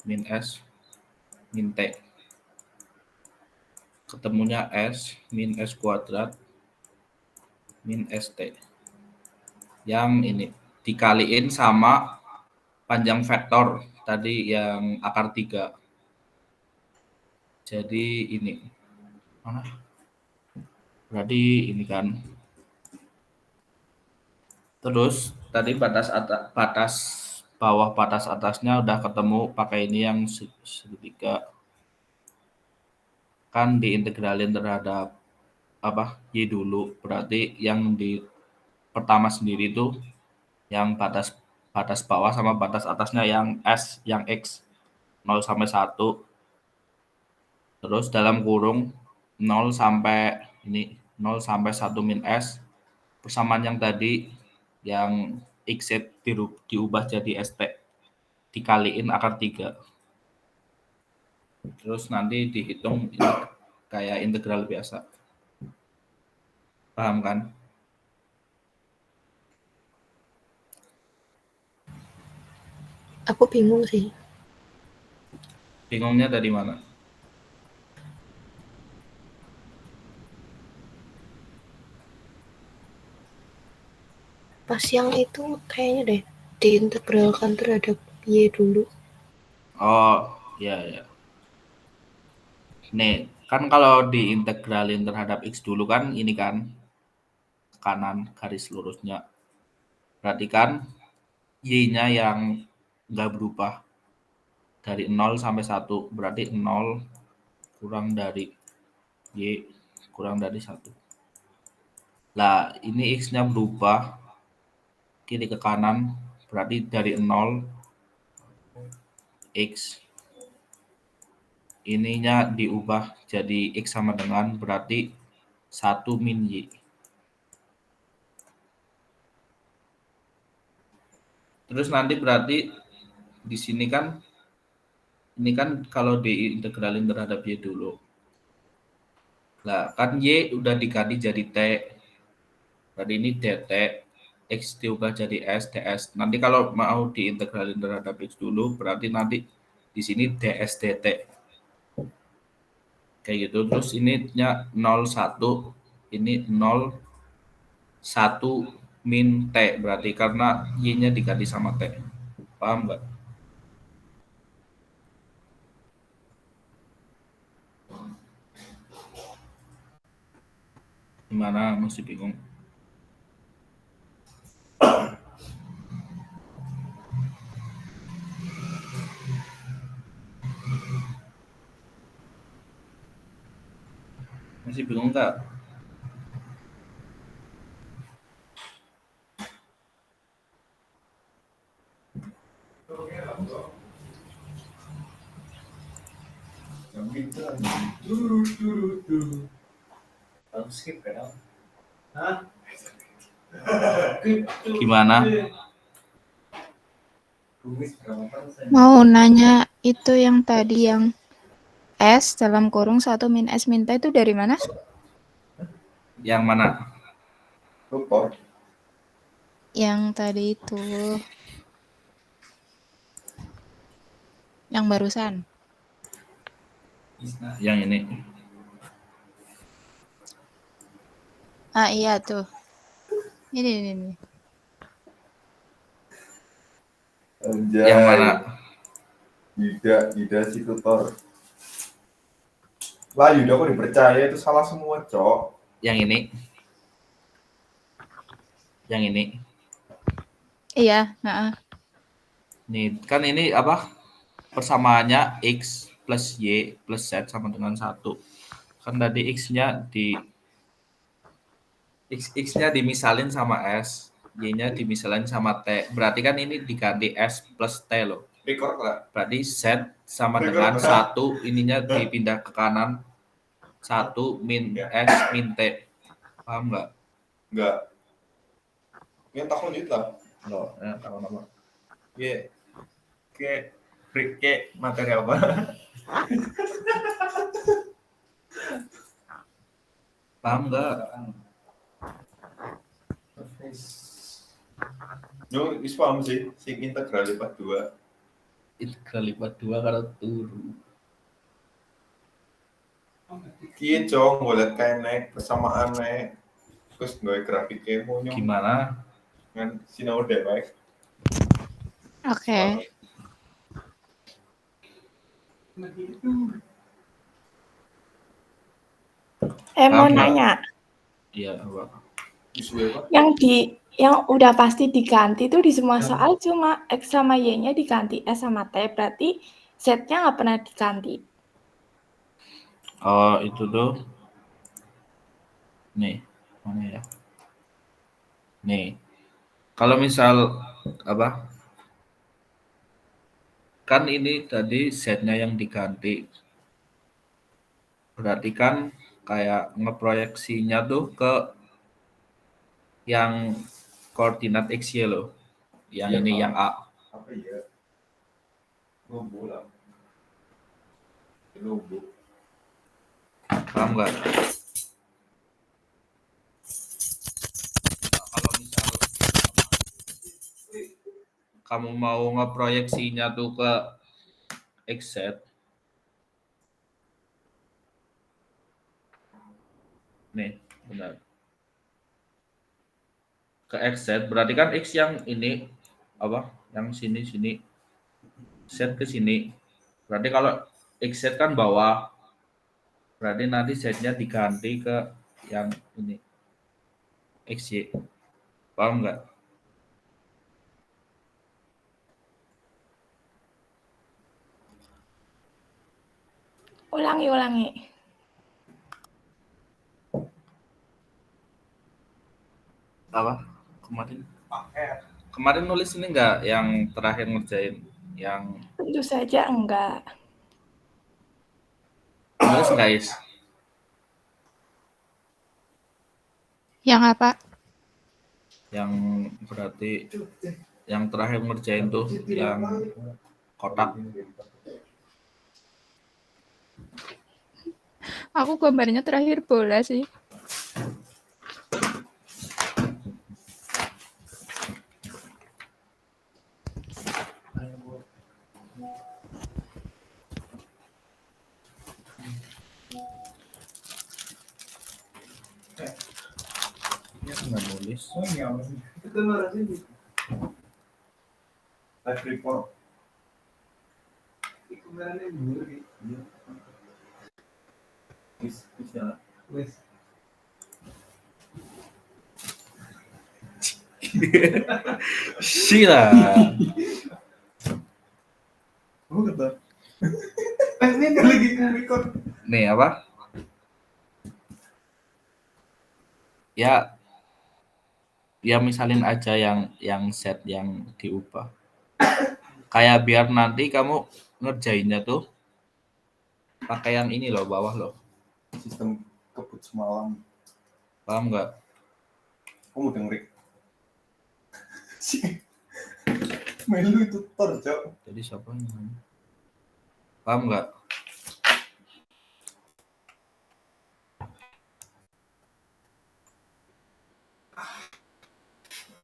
min S, min T. Ketemunya S, min S kuadrat, min ST. Yang ini dikaliin sama panjang vektor tadi yang akar 3. Jadi ini mana? Berarti ini kan. Terus tadi batas bawah, batas atasnya udah ketemu pakai ini yang segitiga. Kan diintegralin terhadap Y dulu. Berarti yang di pertama sendiri itu yang batas bawah sama batas atasnya yang S, yang X 0 sampai 1. Terus dalam kurung 0 sampai 1 min S. Persamaan yang tadi yang XZ diubah jadi ST. Dikaliin akar 3. Terus nanti dihitung kayak integral biasa. Paham kan? Aku bingung sih. Bingungnya dari mana? Pas yang itu kayaknya deh diintegralkan terhadap Y dulu. Oh, iya. Nih, kan kalau diintegralin terhadap X dulu kan ini kan kanan garis lurusnya. Berarti kan Y-nya yang nggak berubah dari 0 sampai 1. Berarti 0 kurang dari Y kurang dari 1. Lah, ini X-nya berubah kiri ke kanan. Berarti dari 0 X ininya diubah jadi X sama dengan berarti 1 min Y. Terus nanti berarti di sini kan ini kan kalau diintegralin terhadap Y dulu. Nah, kan Y udah diganti jadi T. Berarti ini dt. X diubah jadi S, ds. Nanti kalau mau diintegralin terhadap X dulu, berarti nanti di sini ds dt. Kayak gitu. Terus ininya 01, ini 01 min T. Berarti karena Y-nya diganti sama T. Paham nggak? Gimana? Masih bingung? Masih bingung nggak? Skip ya? Hah? Gimana? Mau nanya itu yang tadi yang S dalam kurung 1 min S min T itu dari mana? Yang mana? Lupa. Yang tadi itu. Yang barusan. Yang ini. Ah iya tuh. Ini. Anjay. Yang mana? Yuda si tutor. Lah Yuda kok dipercaya itu salah semua, Cok. Yang ini. Yang ini. Iya, heeh. Nih, kan ini apa? Persamaannya X plus Y plus Z sama dengan 1. Kan tadi X-nya dimisalin sama S, Y-nya dimisalin sama T. Berarti kan ini diganti S plus T loh. Record lah. Berarti Z sama dengan 1, ininya dipindah ke kanan. 1 min S min T. Paham nggak? Enggak. Yang tak lanjut lah. Loh, ya, tahu apa? Ke materi apa? Paham nggak? Yo, wis paham sih, sing integral lipat 2. Integral lipat 2 kalau turu. Kiye, Cok, golek kenek persamaan nek. Terus gawe grafiknya mau nyong Gimana? kan sinau dewek. Oke. Mau Sama. nanya, Iya, apa? Isuwe Pak. yang udah pasti diganti tuh di semua soal cuma X sama Y-nya diganti S sama T, berarti Z-nya nggak pernah diganti. Oh, itu tuh. Nih, mana ya? Nih. Kalau misal apa? Kan ini tadi Z-nya yang diganti. Berarti kan kayak ngeproyeksinya tuh ke yang koordinat XY loh. Yang Iya, ini Pak. yang A. Apa ya? Lumbu lah. Lumbu. Paham nggak? Kalau misal kamu mau ngeproyeksinya tuh ke XZ, nih benar. Ke XZ berarti kan X yang ini apa? Yang sini Z ke sini. Berarti kalau XZ kan bawah. Berarti nanti Z-nya diganti ke yang ini. XY. Paham nggak? Ulangi. Apa? Kemarin nulis ini nggak yang terakhir ngerjain yang Tentu saja enggak. nulis guys. Yang apa? Yang berarti yang terakhir ngerjain tuh yang kotak. Aku gambarnya terakhir bola sih. Nggak nulis. Itu harus ini. Live report. Itu kemarin dulu gitu. Bisa. Wes. Sila. Oh, kata. Ini lagi record. Nih apa? Ya misalin aja yang set yang diubah. Kayak biar nanti kamu ngerjainnya tuh pakai yang ini loh bawah loh. Sistem kebut semalam. Paham nggak? Kamu dengerin Melu itu Cok. Jadi siapa yang nanya? Paham nggak?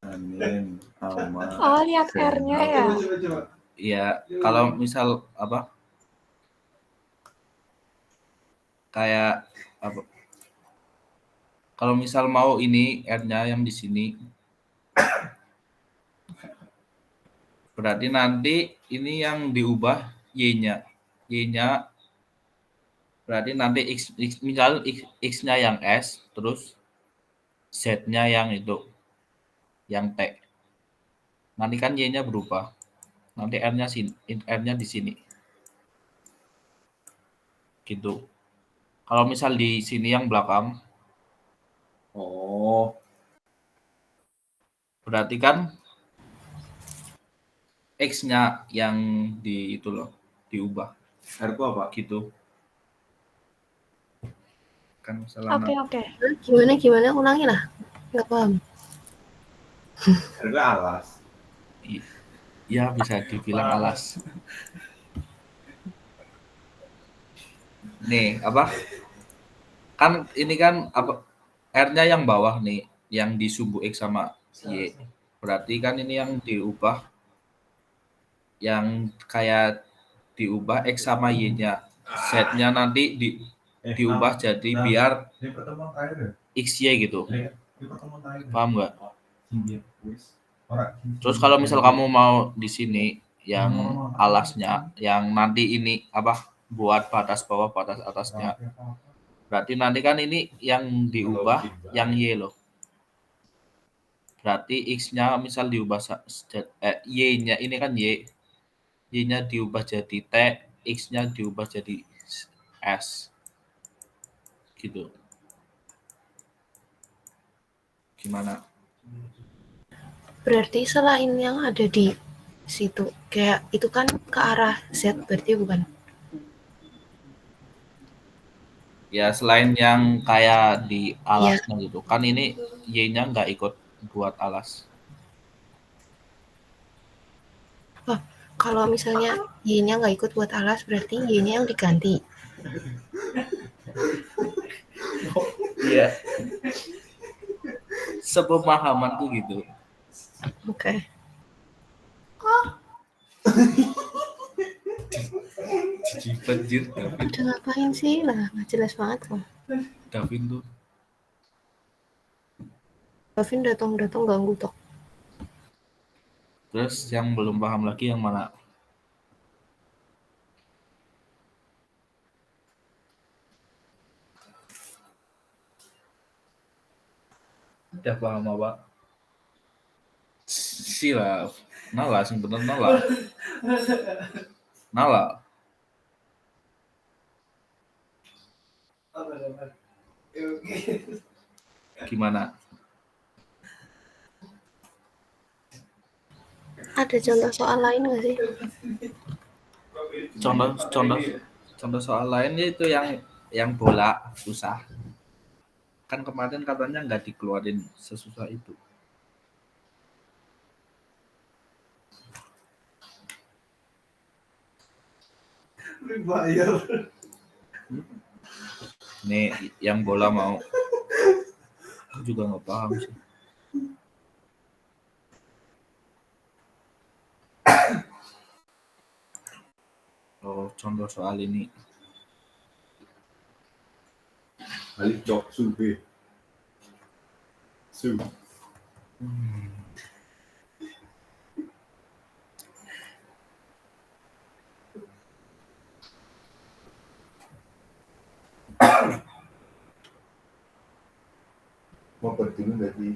Amin. Aman. Oh, lihat R-nya ya. Coba. Ya, kalau misal apa? Kayak apa? Kalau misal mau ini R-nya yang di sini, berarti nanti ini yang diubah Y-nya. Y-nya berarti nanti misal X-nya yang S, terus Z-nya yang itu, yang T. Nanti kan Y-nya berubah. Nanti R-nya di sini. Gitu. Kalau misal di sini yang belakang, Oh, berarti kan X-nya yang di itu loh, diubah. R ku apa? Gitu. Kan salah. Oke. Gimana? Ulangi lah. Nggak paham. R ku alas. Ya bisa dibilang alas. Nih, apa? Kan ini kan apa? R-nya yang bawah nih, yang di sumbu X sama Y. Berarti kan ini yang diubah, yang kayak diubah X sama Y-nya. Z-nya nanti diubah jadi biar Ini pertemuan terakhir ya? XY gitu. Ini pertemuan terakhir. Paham nggak? Orang. Terus kalau misal kamu mau di sini yang alasnya, yang nanti ini apa buat batas bawah, batas atasnya, berarti nanti kan ini yang diubah yang Y loh. Berarti X-nya misal diubah Y-nya ini kan Y. Y-nya diubah jadi T, X-nya diubah jadi S. Gitu. Gimana? Berarti selain yang ada di situ, kayak itu kan ke arah Z berarti bukan? Ya selain yang kayak di alasnya gitu. Kan ini Y-nya nggak ikut buat alas. Kalau misalnya Y-nya nggak ikut buat alas, berarti Y-nya yang diganti. Iya. Sepemahamanku gitu. Oke. Banjir Udah ngapain sih lah? Nggak jelas banget loh. Davin tuh. Davin datang ganggu tok. Terus yang belum paham lagi yang mana? Udah paham apa? Silap. Nala, sing bener nala. Nala. Gimana? Ada contoh soal lain nggak sih? Contoh soal lainnya itu yang bola susah. Kan kemarin katanya nggak dikeluarin sesusah itu. Bayar. Nih yang bola mau. Aku juga nggak paham sih. Oh, contoh soal ini. Balik Cok Sube. Su. Mau pergi dari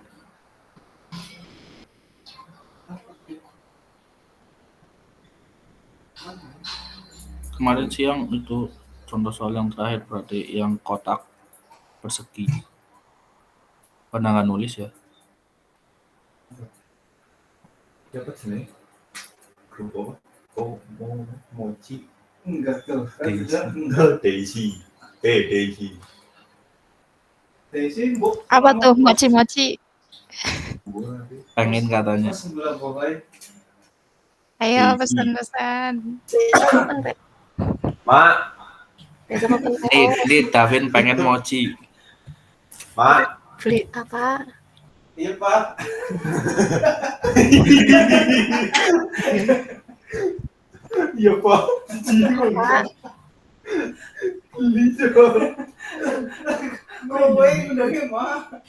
Kemarin siang itu contoh soal yang terakhir berarti yang kotak persegi. Pandangan nulis ya. dapat sini. Grup apa? Oh, mochi. Enggak tuh. Daisy. Daisy. Daisy, Bu. Apa tuh mochi-mochi? Gua nanti pengen katanya. Sembilan pokoknya. Ayo Ih. pesan-pesan. Besok kapan, Pak? Mak, Besok kapan, Pak? Ini Davin pengen mochi. Mak. Beli apa? Iya Pak. Iya, Pak. Pak, Beli dong. Ngomongin udah gimana?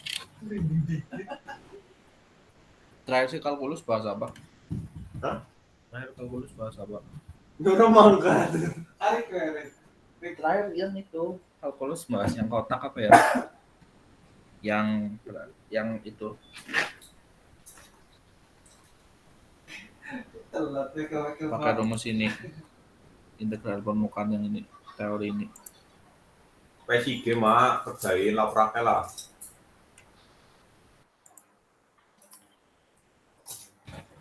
Terakhir sih kalkulus bahasa apa? Hah? Terakhir kalkulus bahasa apa? Udah mangkat. Tarik keren. Terakhir yang itu kalkulus bahas yang kotak apa ya? yang itu Telatnya ke pakai rumus ini, integral permukaan yang ini, teori ini. P3 mak, kerjain lah praktek lah.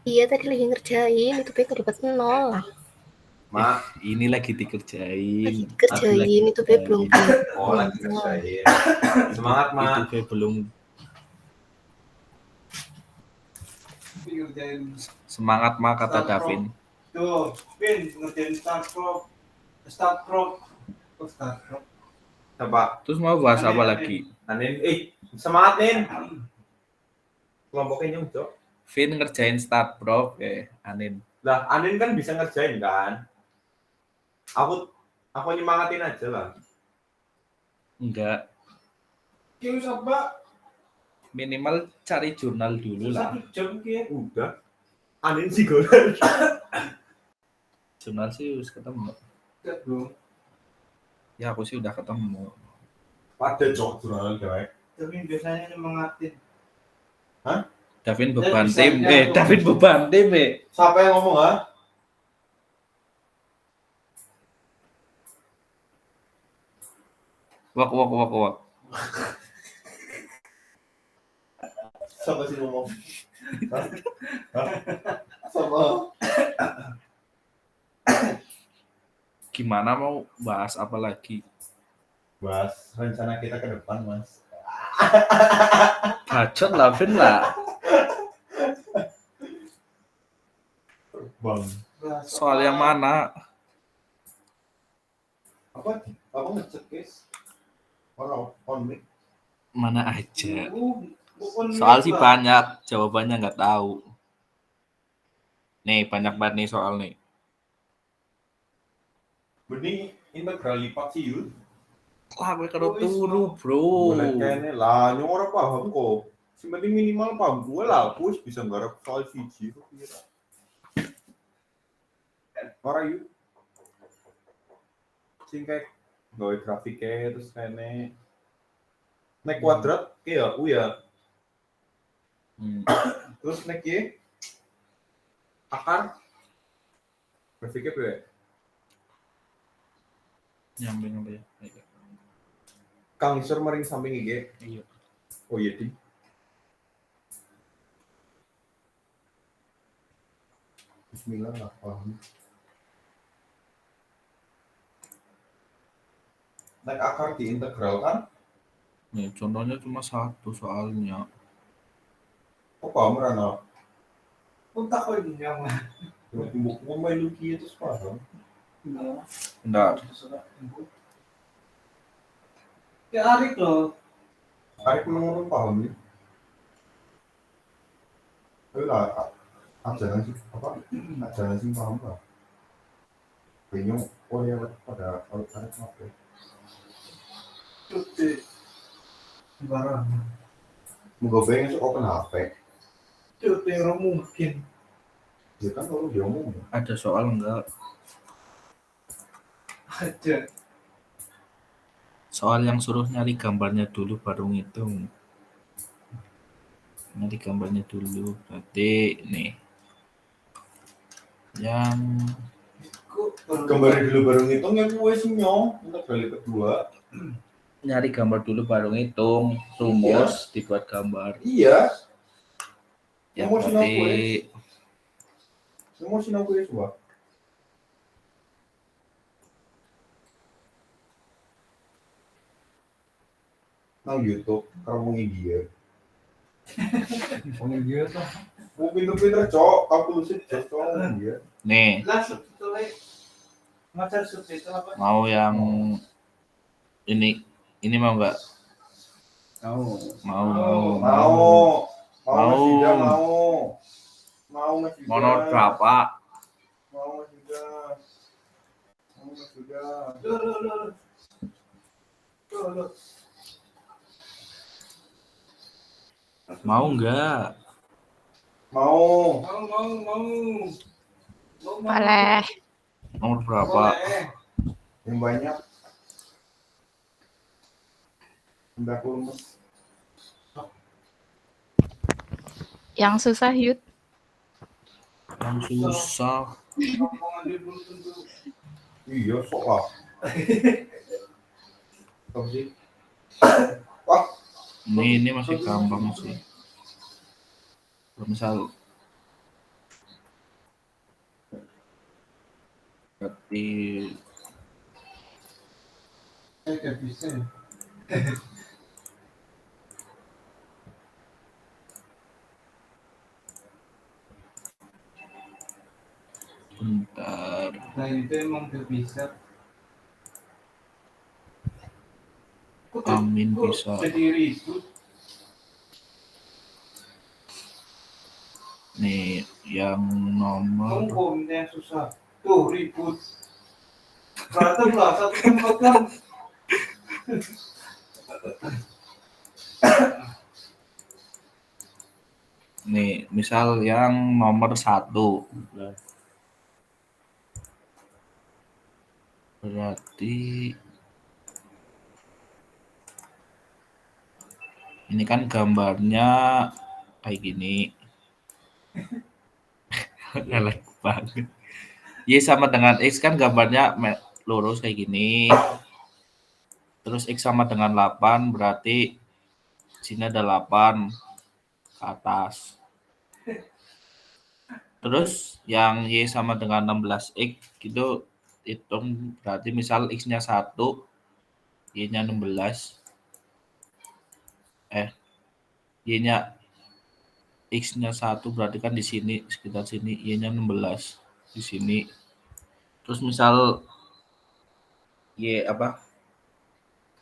iya tadi lagi ngerjain, itu Pak dapat 0 lah. Mak, Ini lagi dikerjain. Lagi kerjain, itu Pak belum oh lagi kerjain. Semangat mak. Itu kayak belum ngerjain. semangat mah kata Davin. Tuh, Pin ngerjain start crop. Oh, start crop. Coba, Terus mau bahas apa lagi? Anin, semangat Nin. Kelompoknya nyung, Cok. Vin ngerjain start prop, Anin. Lah, Anin kan bisa ngerjain kan? Aku nyemangatin aja lah. Enggak, Kieu siapa? minimal cari jurnal dulu lah. 1 jam kieu. Udah. Anin sih goreng. Jurnal sih harus ketemu. Enggak belum. Ya aku sih udah ketemu. Pada Cok jurnal guys. Tapi biasanya nyemangatin. Davin beban bisa tim, aja. Davin beban tim, Siapa yang ngomong ha? Wak. Siapa sih ngomong? Hah? Siapa? Gimana mau bahas apa lagi? Bahas rencana kita ke depan, Mas. Bacot lah, Vin lah. Bang. Soal yang mana? Apa ngecek, guys? Orang on mic. Mana aja. Bukan Soal sih Pak. banyak, jawabannya nggak tahu. Nih, banyak banget nih soal nih. Bening integral lipat sih yuk. Wah, gue karo turu, bro. Boleh kene lah, nyong ora paham kok. Sing penting minimal paham gue lah, aku wis bisa nggarap soal siji kok kira. Ora yuk. Sing kayak gawe grafiknya terus kene nek kuadrat kayak ya. Terus nek ye akar grafiknya apa? Nyambing apa ya? Kang isor maring samping iki. Iya. Oh iya ding. Bismillah lah paham. Nek akar diintegral kan? Nih, contohnya cuma satu soalnya. Kok paham Rana? Kung tako yun yung Kung may luki itu paham. Bentar. Ya Arik loh. Tarik menurun paham ya? Ayo lah, ajaran sih apa? Ajaran sih paham lah. Bingung, oh ya pada kalau tarik apa? Cuti. Barang. Moga pengen open HP. Cuti orang mungkin. Ya kan kalau dia ngomong. Ada soal enggak? Aja. Soal yang suruh nyari gambarnya dulu baru ngitung. Nyari gambarnya dulu. Berarti nih. Yang Gambar dulu baru ngitung ya gue sih nyong. Untuk kali kedua. nyari gambar dulu baru ngitung. Rumus dibuat gambar. Iya. Ya Rumus berarti Semua sih gue semua. Nang YouTube, kamu ngomongin dia. Ngomongin dia tuh. Mau pinter-pinter cok, kalkulasi cok. Iya. Nih, Lah sebetulnya macam subtitle apa? mau yang ini mau nggak? Mau. Mau. Mau Mas Yuda Mau. mau Mas Yuda. Mau nomor berapa? Mau Mas Yuda. Mau Mas Yuda. Loh. Mau nggak? Mau. Boleh. Nomor berapa? Boleh. Yang banyak. Enggak lemes. Yang susah, Yud. Yang susah. Kampungan dia belum tentu. Iya, sok lah. Apa sih? Ini masih gampang sih. Kalau misal berarti Nggak bisa. bentar. Nah itu emang nggak bisa. Amin bisa. Jadi ribut. Nih yang nomor Kamu minta yang susah. Tuh ribut. Berantem lah satu tempat kan. nih misal yang nomor 1 berarti ini kan gambarnya kayak gini. Elek banget. Y sama dengan X kan gambarnya lurus kayak gini. Terus X sama dengan 8 berarti sini ada 8 ke atas. Terus yang Y sama dengan 16X gitu hitung berarti misal X-nya 1, Y-nya 16. Y-nya X-nya 1 berarti kan di sini sekitar sini, Y-nya 16 di sini. Terus misal Y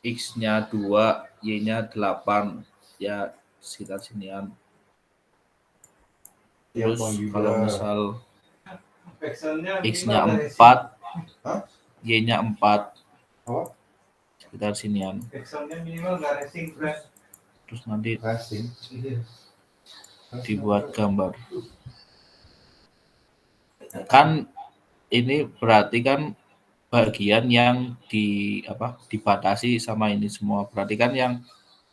X-nya 2, Y-nya 8 ya sekitar sinian. Terus kalau misal X-nya 4, Y-nya 4 sekitar sinian. Exxonnya minimal nggak racing brand. Terus nanti Racing. dibuat gambar. Kan ini berarti kan bagian yang dibatasi sama ini semua. Berarti kan yang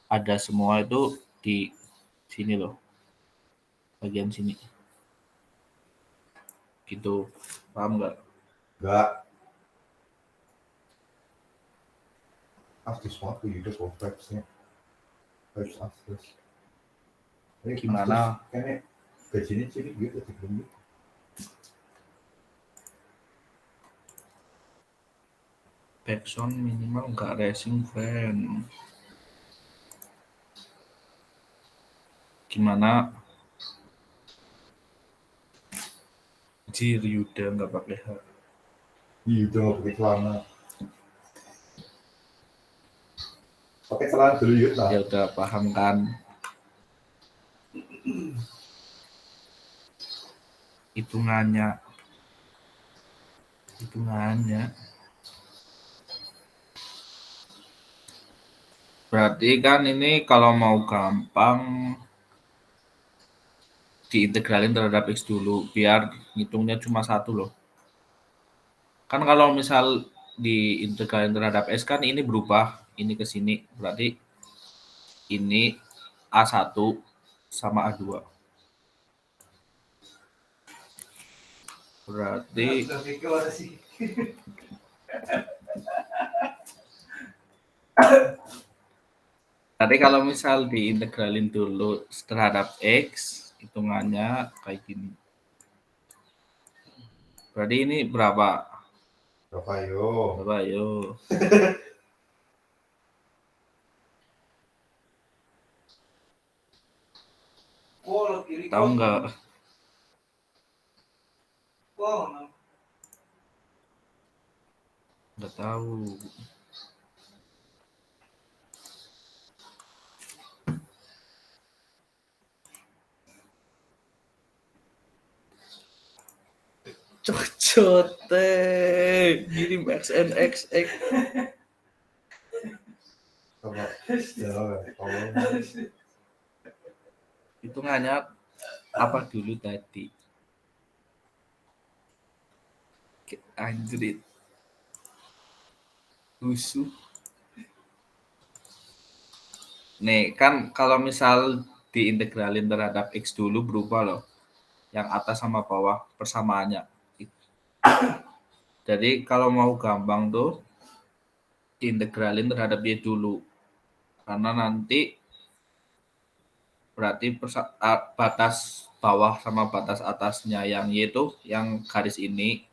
ada semua itu di sini loh. Bagian sini. Gitu. Paham nggak? Enggak. Asli semua tuh hidup vibes-nya. Vibes asli. Gimana? Kayaknya gajinya cilik gitu sebelumnya. Backsound minimal nggak racing fan. Gimana? Jir Yuda nggak pakai H. Iya, udah nggak pakai celana. Pakai celana dulu yuk lah. Ya udah paham kan? Hitungannya. Berarti kan ini kalau mau gampang diintegralin terhadap X dulu biar ngitungnya cuma 1 loh. Kan kalau misal diintegralin terhadap S kan ini berubah ini ke sini berarti ini A1 sama A2. Berarti kalau misal diintegralin dulu terhadap X hitungannya kayak gini. Berarti ini berapa? Berapa yo? Tahu nggak? Wow, Nggak tahu. Cocote, ngirim XNXX. Coba jawab ya. Kalau Hitungannya apa dulu tadi? Anjrit. Rusuh. Nih, kan kalau misal diintegralin terhadap X dulu berubah loh. Yang atas sama bawah persamaannya. Jadi kalau mau gampang tuh diintegralin terhadap Y dulu. Karena nanti berarti batas bawah sama batas atasnya yang Y itu yang garis ini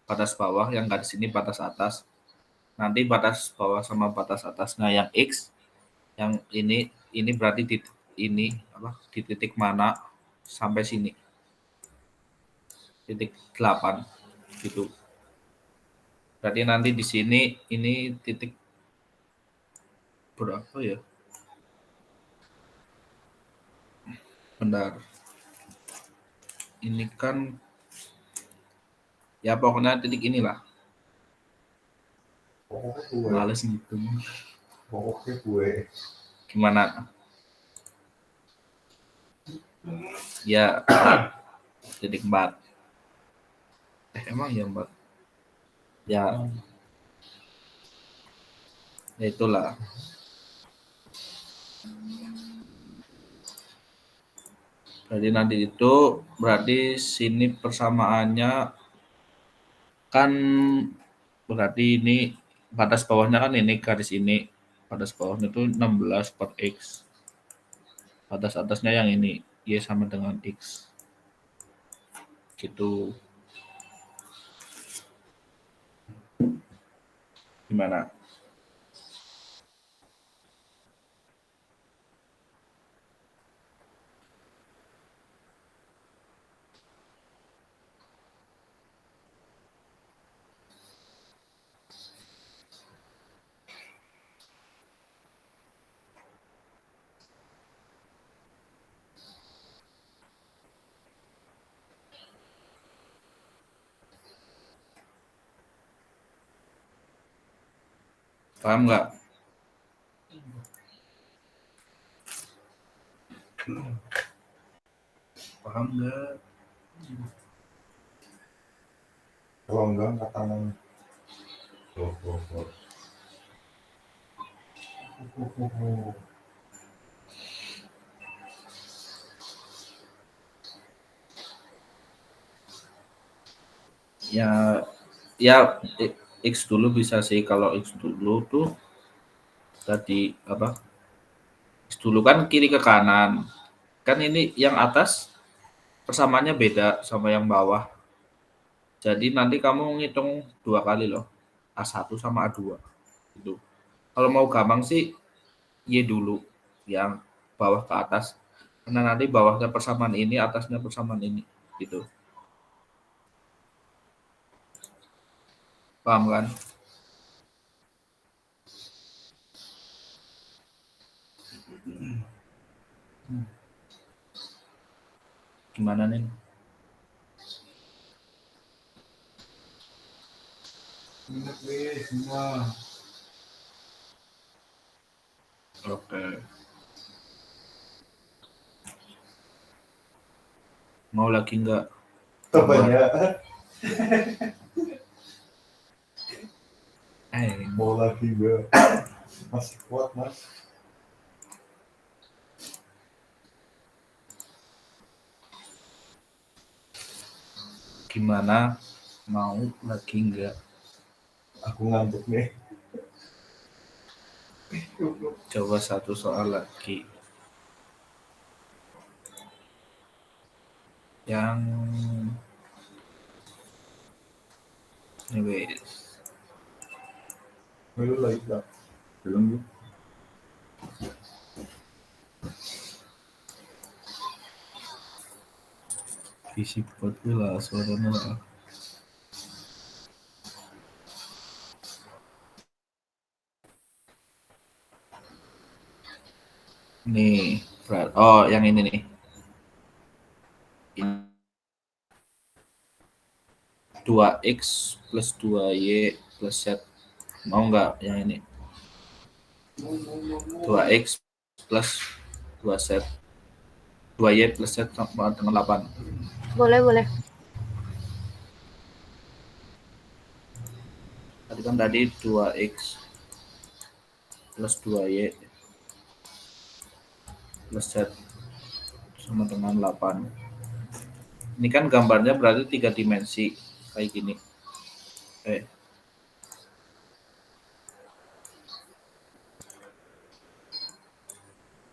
batas bawah, yang garis ini batas atas. Nanti batas bawah sama batas atasnya yang X, yang ini berarti ini apa di titik mana sampai sini. Titik 8 gitu. Berarti nanti di sini ini titik berapa ya? Bentar. Ini kan ya pokoknya titik inilah. pokoknya gue, Males gitu. pokoknya gue. Gimana? Ya titik 4. Emang ya 4. Ya itulah. Berarti nanti itu berarti sini persamaannya kan berarti ini batas bawahnya kan ini garis ini. Batas bawahnya itu 16 per X. Batas atasnya yang ini Y sama dengan X. Gitu. Gimana? Paham nggak? Paham nggak? Kalau enggak angkat tangan. Tuh. Ya X dulu bisa sih, kalau X dulu tuh tadi apa? X dulu kan kiri ke kanan. Kan ini yang atas persamaannya beda sama yang bawah. Jadi nanti kamu ngitung 2 kali loh. A1 sama A2 gitu. Kalau mau gampang sih Y dulu yang bawah ke atas. Karena nanti bawahnya persamaan ini, atasnya persamaan ini gitu. Paham kan? Gimana nih? ini semua. Oke. Mau lagi nggak? Banyak. Mau lagi enggak? Masih kuat mas. Gimana? Mau lagi nggak? Aku ngantuk nih. Coba satu soal lagi. Yang anyways. Lu lagi enggak? Belum yuk. Isi pot lah suaranya lah. Nih, oh yang ini nih. 2x plus 2y plus z. Mau nggak yang ini? 2x plus 2z. 2y plus z sama dengan 8. Boleh. Tadi 2x plus 2y plus z sama dengan 8. Ini kan gambarnya berarti 3 dimensi kayak gini.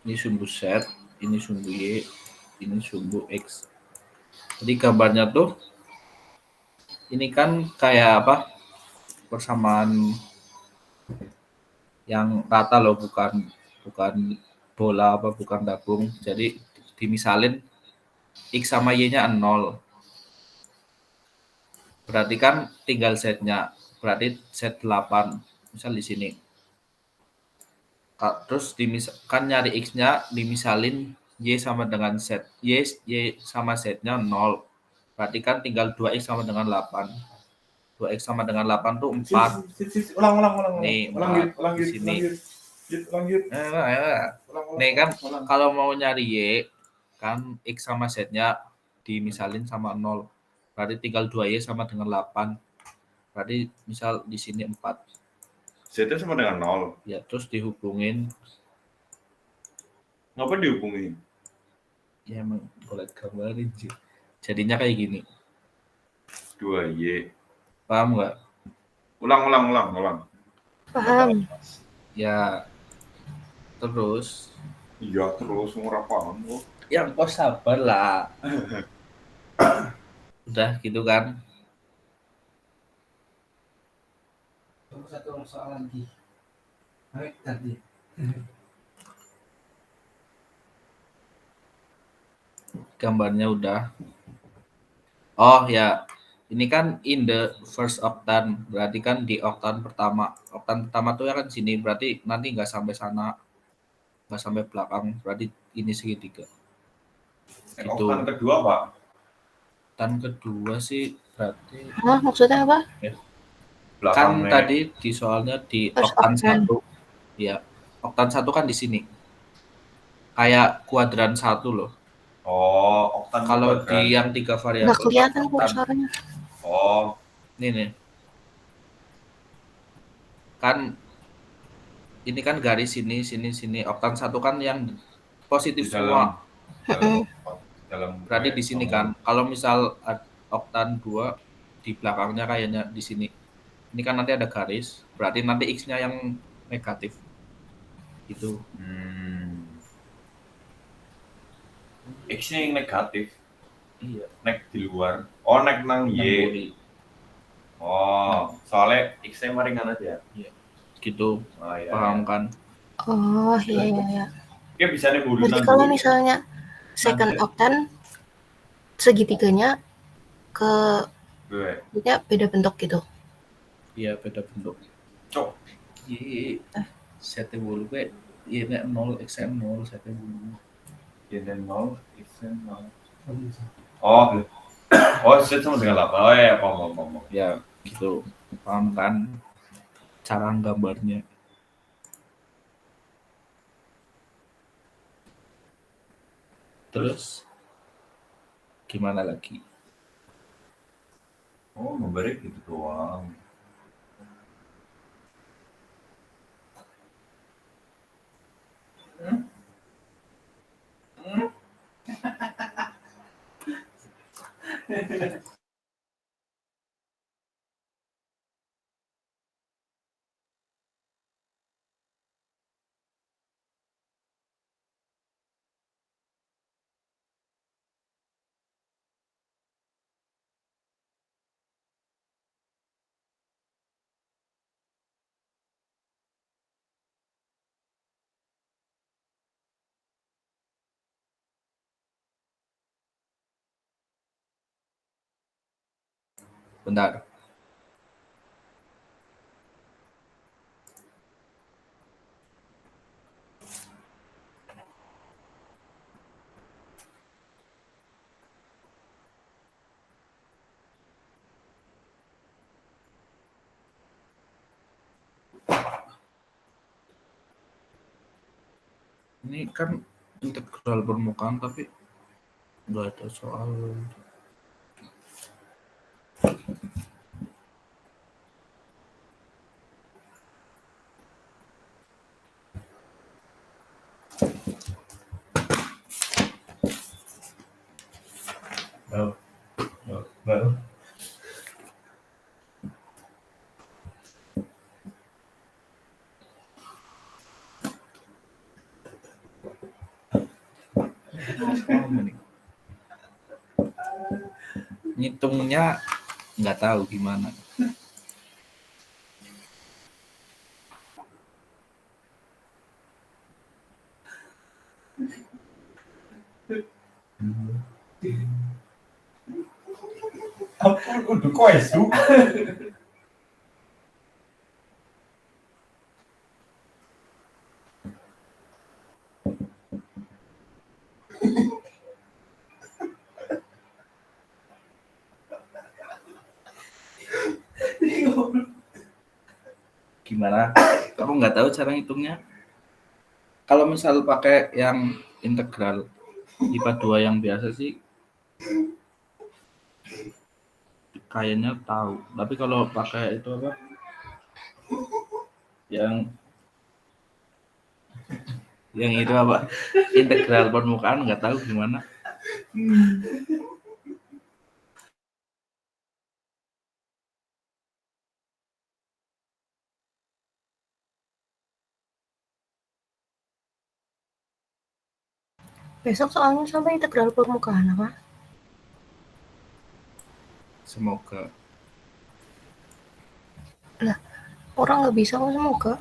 Ini sumbu z, ini sumbu y, ini sumbu x. Jadi gambarnya tuh ini kan kayak apa? Persamaan yang rata loh, bukan bola apa, bukan tabung. Jadi dimisalin x sama y-nya 0. Berarti kan tinggal z-nya. Berarti z8. Misal di sini. Terus kan nyari x-nya dimisalin y sama dengan z. Y sama z-nya 0. Berarti kan tinggal 2x sama dengan 8. 2x sama dengan 8 tuh 4. Ulang. Nih, Ulang 4 di sini. Git. Nih kan kalau mau nyari y kan x sama z-nya dimisalin sama 0. Berarti tinggal 2y sama dengan 8. Berarti misal di sini 4. Z sama dengan 0. Ya, terus dihubungin. Ngapain dihubungin? Ya emang boleh gambarin sih. Jadinya kayak gini. 2Y. Paham nggak? Ulang. Paham. Ya, terus. Iya, terus ora paham kok. Ya kok sabar lah. Udah gitu kan. Satu soal lagi. Tadi. Gambarnya udah. Oh ya, ini kan in the first octane, berarti kan di oktan pertama. Oktan pertama tuh ya kan sini, berarti nanti nggak sampai sana, nggak sampai belakang, berarti ini segitiga. Gitu. Oktan kedua, Pak. Oktan kedua sih berarti. Hah, maksudnya apa? Kan tadi di soalnya di First oktan octane. 1. Ya, oktan 1 kan di sini. Kayak kuadran 1 loh. Oh, oktan Kalau kuadran. di yang 3 variabel. Nggak kelihatan oktan. kursornya. Oh, Nih. Kan ini kan garis sini. Oktan 1 kan yang positif di dalam, semua. dalam Berarti di sini kan. Kalau misal oktan 2 di belakangnya kayaknya di sini. Ini kan nanti ada garis, berarti nanti x-nya yang negatif. Gitu. X-nya yang negatif. Iya. Nek di luar. Oh, nek nang Y. Oh, soalnya X-nya ringan aja. Iya. Gitu. Oh, iya, paham iya. kan? Oh, iya. Oke, bisa nih bulu. Berarti kalau misalnya second octane segitiganya ke beda bentuk gitu. Iya, beda bentuk. Cok. Iya. Sete bulu gue Y nya 0, X nya 0, sete bulu. Y nya 0, X nya 0. Oh, Z sama dengan 8. Oh ya, paham. Ya, gitu. Paham kan cara gambarnya. Terus gimana lagi? Oh, gambarnya gitu doang. Bentar. Ini kan integral permukaan tapi nggak ada soal. Baru. Ngitungnya nggak tahu gimana. Ampun, udah koesu. Gimana? Kamu nggak tahu cara ngitungnya? Kalau misal pakai yang integral IPA 2 yang biasa sih kayaknya tahu. Tapi kalau pakai itu apa? Yang itu apa? Integral permukaan nggak tahu gimana. Besok soalnya sampai integral permukaan apa? Semoga. Orang nggak bisa kok semoga.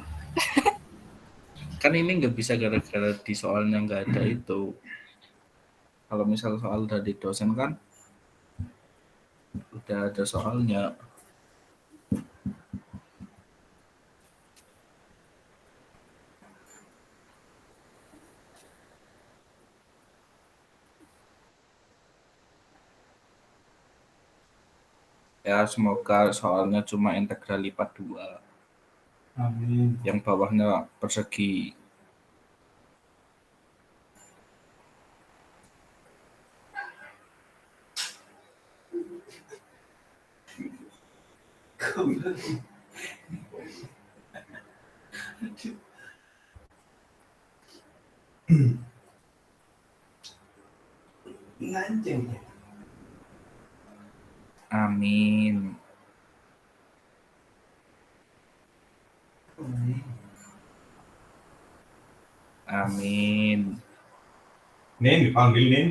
Kan ini nggak bisa gara-gara di soalnya nggak ada itu. Kalau misal soal dari dosen kan udah ada soalnya. Ya semoga soalnya cuma integral IPA 2. Amin. Yang bawahnya persegi. Ngancing ya. Amin. Amin. Nin dipanggil Nin.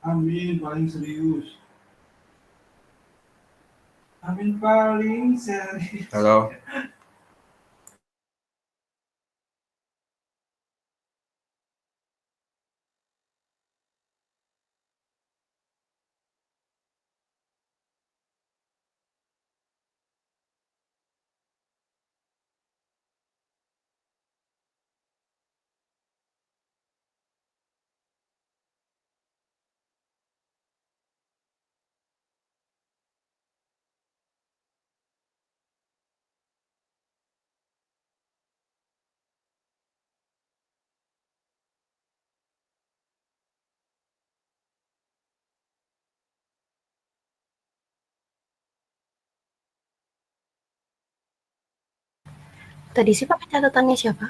Amin paling serius. Amin paling serius. Halo. Tadi sih pakai catatannya siapa?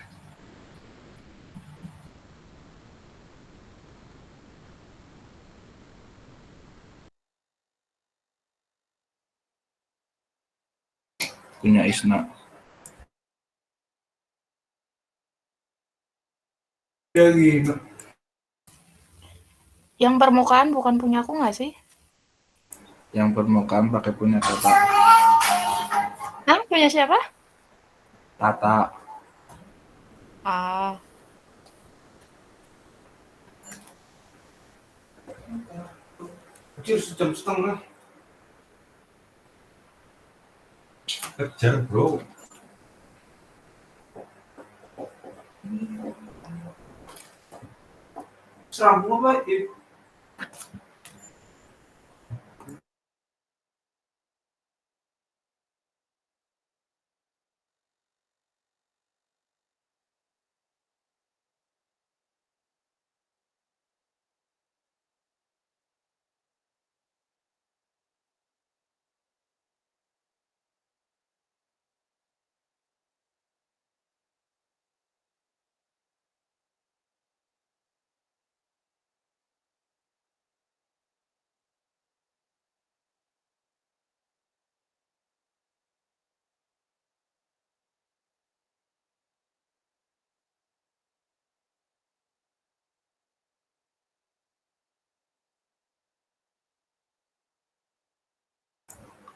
Punya Isna. Ya gitu. Yang permukaan bukan punya aku nggak sih? Yang permukaan pakai punya Tata. Hah? Punya siapa? Tata. Ah, Kecil sejam setengah. Kejar bro. Serambung apa?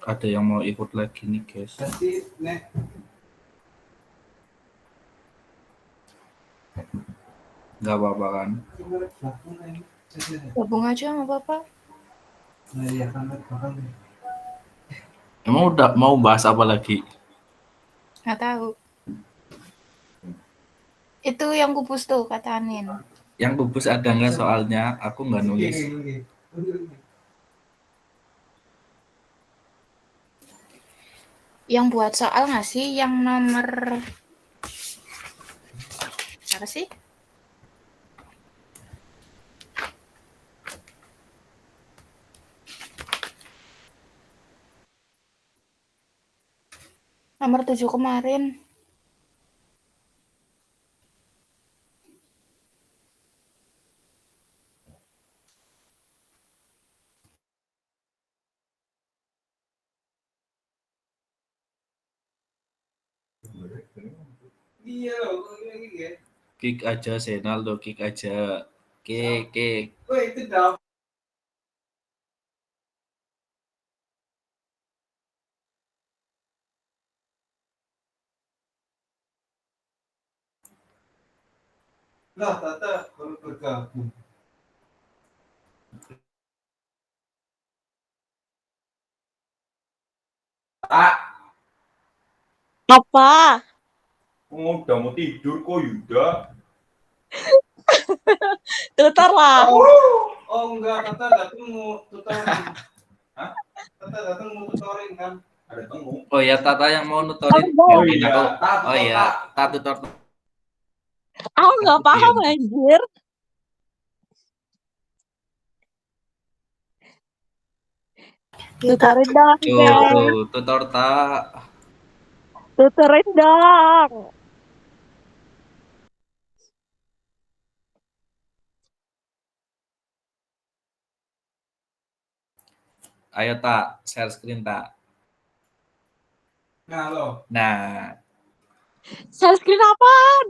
ada yang mau ikut lagi nih guys. Jadi nek Nggak apa-apa kan? kemarin belakang ini. Gabung aja nggak apa-apa. Nah ya kan belakang. Emang udah mau bahas apa lagi? Nggak tahu. Itu yang kupus tuh kata Anin. Yang pupus ada nggak soalnya? Aku nggak nulis. Yang buat soal nggak sih? Yang nomor apa sih? Nomor 7 kemarin. Iya loh, ini ya. Kick aja Senaldo, kick aja. Kick. Woi, itu dah. Lah, Tata baru bergabung. Apa? Udah mau tidur kok Yuda. Tutor lah. Oh enggak, Tata datang mau tutorin. Hah? Tata datang mau tutorin kan? Ada temu. Oh ya, Tata yang mau nutorin. Oh, Mungkin iya. aku. Tata, Oh ya, Tata tutor. Aku nggak paham anjir. Tutorin dong, guys. Tuh, tutor tak. Tutorin dong. Ayo tak, share screen tak. Nah lo, Nah, Share screen apaan?